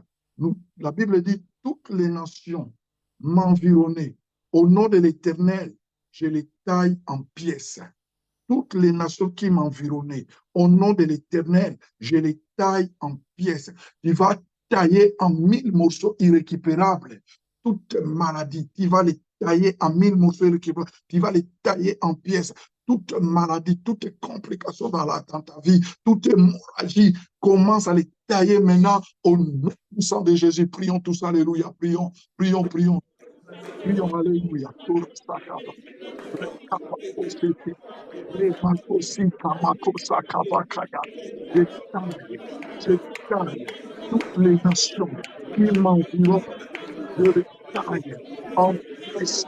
La Bible dit, toutes les nations m'environnaient. Au nom de l'Éternel, je les taille en pièces. Toutes les nations qui m'environnaient, au nom de l'Éternel, je les taille en pièces. Tu vas tailler en 1000 morceaux irrécupérables toute maladie. Tu vas les tailler en 1000 morceaux irrécupérables. Tu vas les tailler en pièces. Toute maladie, toute complication dans ta vie, toute hémorragie, commence à les tailler maintenant au nom puissant de Jésus. Prions tous, alléluia. Prions, prions, prions. Prions, alléluia. Je taille toutes les nations qui m'environnent, je les taille en pièces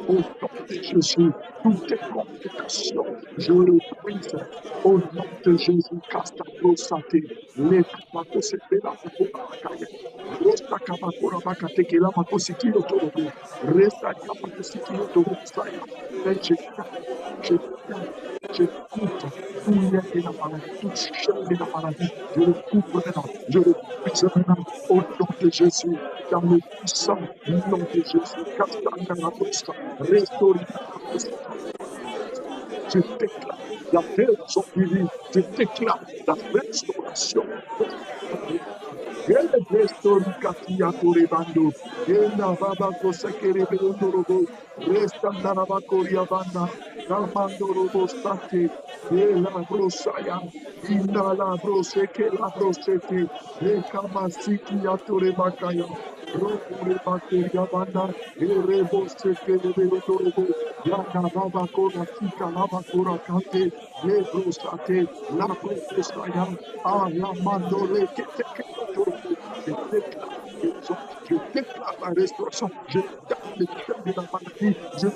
au nom de Jésus. Toutes les complications, je les brise au nom de Jésus. Casta prosate, les capatos et la capacaille. Rosta capacora bacate, la macosikio todo. Resta capacosikio todo. Je coupe tout lien de la maladie, toute chaîne de la maladie. Je le coupe maintenant. Je le brise maintenant au nom de Jésus. Dans le puissant nom de Jésus. Restaure. Je déclare la guérison divine. Je déclare la restauration. El resto Katia Torebando, El Navaba Kosekere Belondorobo, Resta Naraba Koria Banda, Ramando Robo State, El Abrosaya, Inda la Broseke la Brosete, El Kamasiki Atorebakaya, Rokure Bakeria Banda, El Rebo Sekere Belondorobo, Yana Baba Kora Tika Lava Kora Kante, Le Brosate, La Brosaya, la Mandore je déclare la restauration, je déclare les chaînes de la maladie, je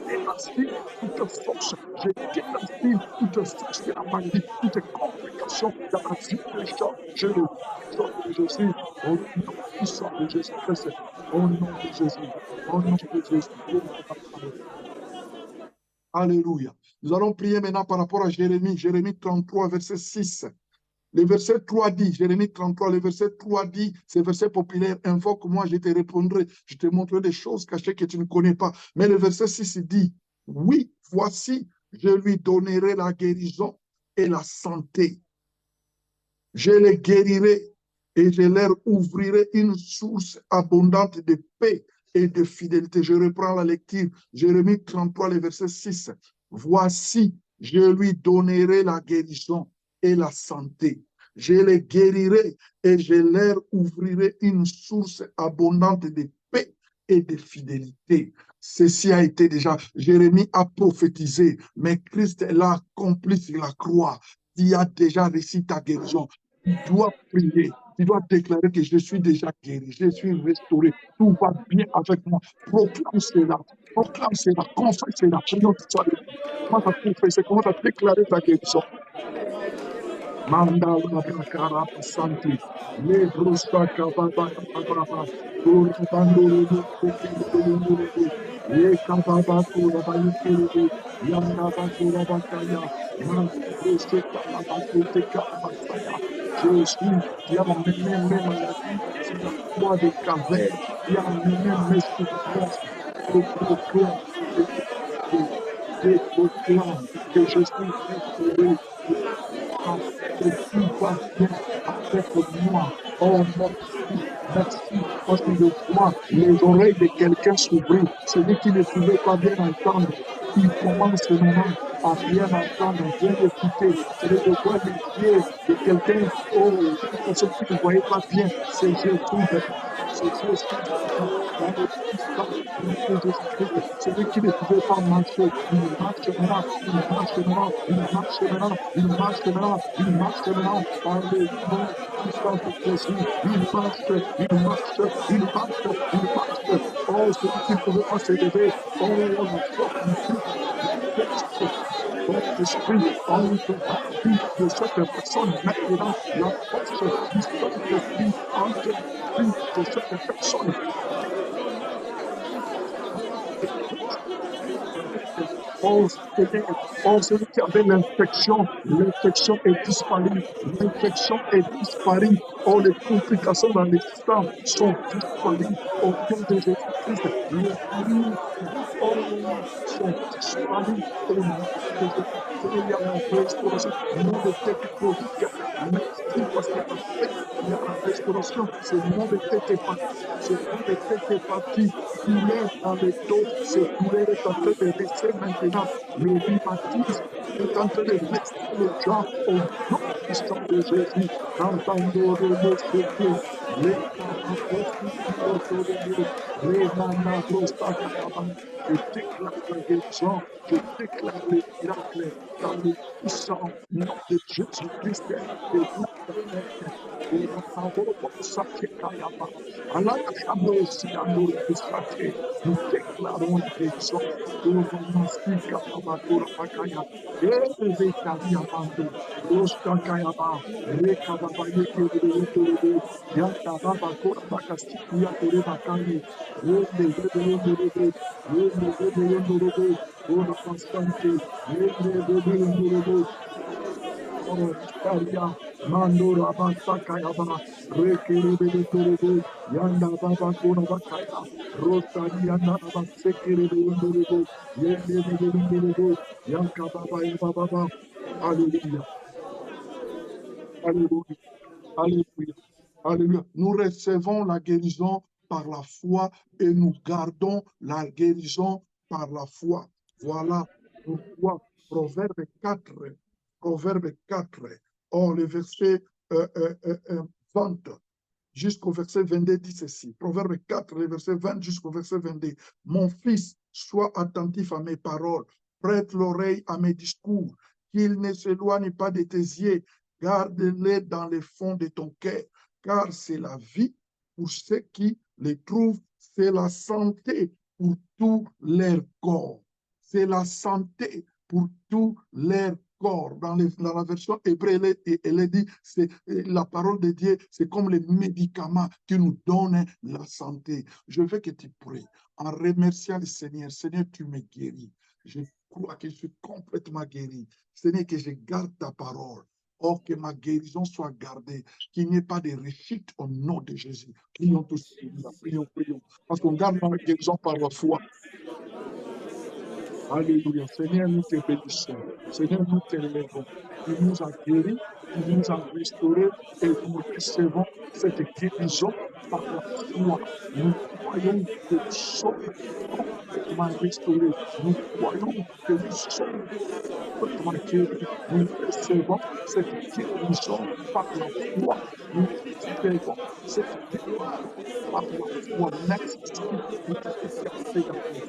déclare toute force, je déclare toute force de la maladie, toute complication dans la vie des gens, je le déclare de Jésus, au nom puissant de Jésus-Christ, au nom de Jésus, au nom de Jésus. Alléluia. Nous allons prier maintenant par rapport à Jérémie, Jérémie 33, verset 6. Le verset 3 dit, Jérémie 33, le verset 3 dit, c'est verset populaire, invoque-moi, je te répondrai, je te montrerai des choses cachées que tu ne connais pas. Mais le verset 6 dit, oui, voici, je lui donnerai la guérison et la santé. Je les guérirai et je leur ouvrirai une source abondante de paix et de fidélité. Je reprends la lecture, Jérémie 33, le verset 6. Voici, je lui donnerai la guérison et la santé. Je les guérirai et je leur ouvrirai une source abondante de paix et de fidélité. Ceci a été déjà, Jérémie a prophétisé, mais Christ l'a accompli sur la croix. Il a déjà réussi ta guérison. Tu dois prier, tu dois déclarer que je suis déjà guéri, je suis restauré, tout va bien avec moi. Proclame cela, confesse cela. Comment tu confesser, comment tu déclarer ta guérison? Mandala Brakara Santi, Lebrusta Kababa Kababa, Urabanduru, Yekababa Kurabayuru, Yamabakura Bakaya, Mandruste Kababakute Kabasaya, Jésus, qui a mené mes maladies sur la croix des cavernes, qui a mené mes souffrances, je proclame que je suis restauré. Que tout va bien avec moi. Oh, merci, parce que je vois les oreilles de quelqu'un s'ouvrir. Celui qui ne pouvait pas bien entendre, il commence maintenant à bien entendre, bien écouter. C'est de voir les yeux de quelqu'un, oh, une personne qui ne voyait pas bien, ses yeux s'ouvrent. Celui qui ne pouvait pas marcher, il marche maintenant, il marche maintenant, il marche maintenant, il marche maintenant, il marche maintenant, par le nom puissant de Jésus, il marche, il marche, il marche, il marche. Oh, celui qui ne pouvait pas se lever, oh, la force votre esprit, entre la vie de cette personne maintenant, la force du Saint-Esprit entre la vie de cette personne. Oh Seigneur, oh celui qui avait l'infection est disparue. L'infection est disparue. Oh, les complications dans les sangs sont disparues. Au nom de Jésus-Christ, les virus, oh, sont disparus. Au nom de Jésus, Seigneur, il y a la restauration. Nom de tête chronique. Merci parce qu'il y a la paix, il y a la restauration. Ce nom de tête est parti. Ce nom de tête est parti. Douleur dans le dos, cette douleur est en train de laisser maintenant. Le rhumatisme est en train de laisser les gens au nom puissant de Jésus. Cantando robo seke, le caraposti pilotorebe, le manabrosta caraba. Je déclare la guérison, je déclare le miracle dans le puissant nom de Jésus-Christ de Nazareth. Nous déclarons la guérison. Orostaria, Mandora Basakayaba, Rekere Torebo, Yanda Baba Kona Bakaya, Rosaria Naba Sekere Torebo, Yende Yanka Baba Baba. Alléluia, Alléluia, Alléluia, Alléluia. Nous recevons la guérison par la foi et nous gardons la guérison par la foi. Voilà pourquoi Proverbe 4, Proverbe 4, oh, le verset 20 jusqu'au verset 22 dit ceci. Proverbe 4, le verset 20 jusqu'au verset 22. Mon fils, sois attentif à mes paroles, prête l'oreille à mes discours, qu'il ne s'éloigne pas de tes yeux, garde-les dans les fonds de ton cœur, car c'est la vie pour ceux qui les trouvent, c'est la santé pour tout leur corps. C'est la santé pour tout leur corps. Dans la version hébreu, elle dit, c'est la parole de Dieu, c'est comme les médicaments qui nous donnent la santé. Je veux que tu pries en remerciant le Seigneur. Seigneur, tu me guéris. Je crois que je suis complètement guéri. Seigneur, que je garde ta parole. Oh, que ma guérison soit gardée, qu'il n'y ait pas de rechute au nom de Jésus. Prions tous, prions, prions. Parce qu'on garde la guérison par la foi. Alléluia. Seigneur, nous te bénissons. Seigneur, nous te relèvons. Tu nous as guéris, tu nous as restaurés et nous recevons cette guérison par la foi. Nous croyons que nous sommes complètement restaurés. Nous croyons que nous sommes complètement guéris. Nous recevons cette guérison par la foi. Nous recevons cette guérison par la foi. Merci pour tout ce que tu as fait dans nos vies.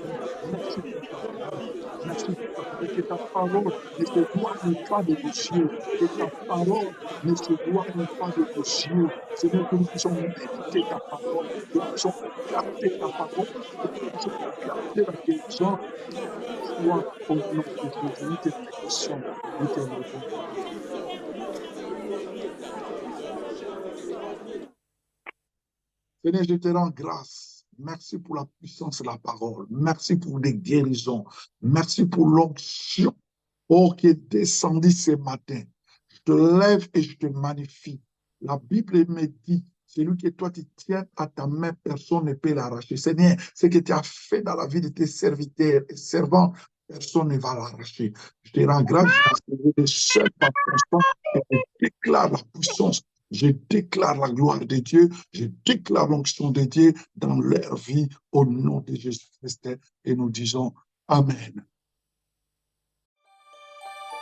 Merci pour ta parole. Merci pour ta parole. Que ta parole ne se éloigne pas de nos cieux. Que ta parole ne se éloigne pas de nos cieux. Seigneur, que nous puissions méditer ta parole. Que nous puissions garder ta parole. Que nous puissions garder la guérison. Soit au nom de Jésus. Nous te bénissons. Nous te remercions. Seigneur, je te rends grâce. Merci pour la puissance de la parole. Merci pour les guérisons. Merci pour l'onction, oh, qui est descendue ce matin. Je te lève et je te magnifie. La Bible me dit, celui que toi tu tiens à ta main, personne ne peut l'arracher. Seigneur, ce que tu as fait dans la vie de tes serviteurs et servants, personne ne va l'arracher. Je te rends grâce parce que tu es seul par constant et je déclare la puissance. Je déclare la gloire de Dieu, je déclare l'onction de Dieu dans leur vie au nom de Jésus-Christ et nous disons Amen.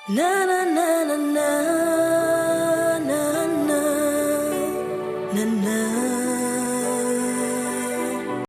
Na na na na na na na na na.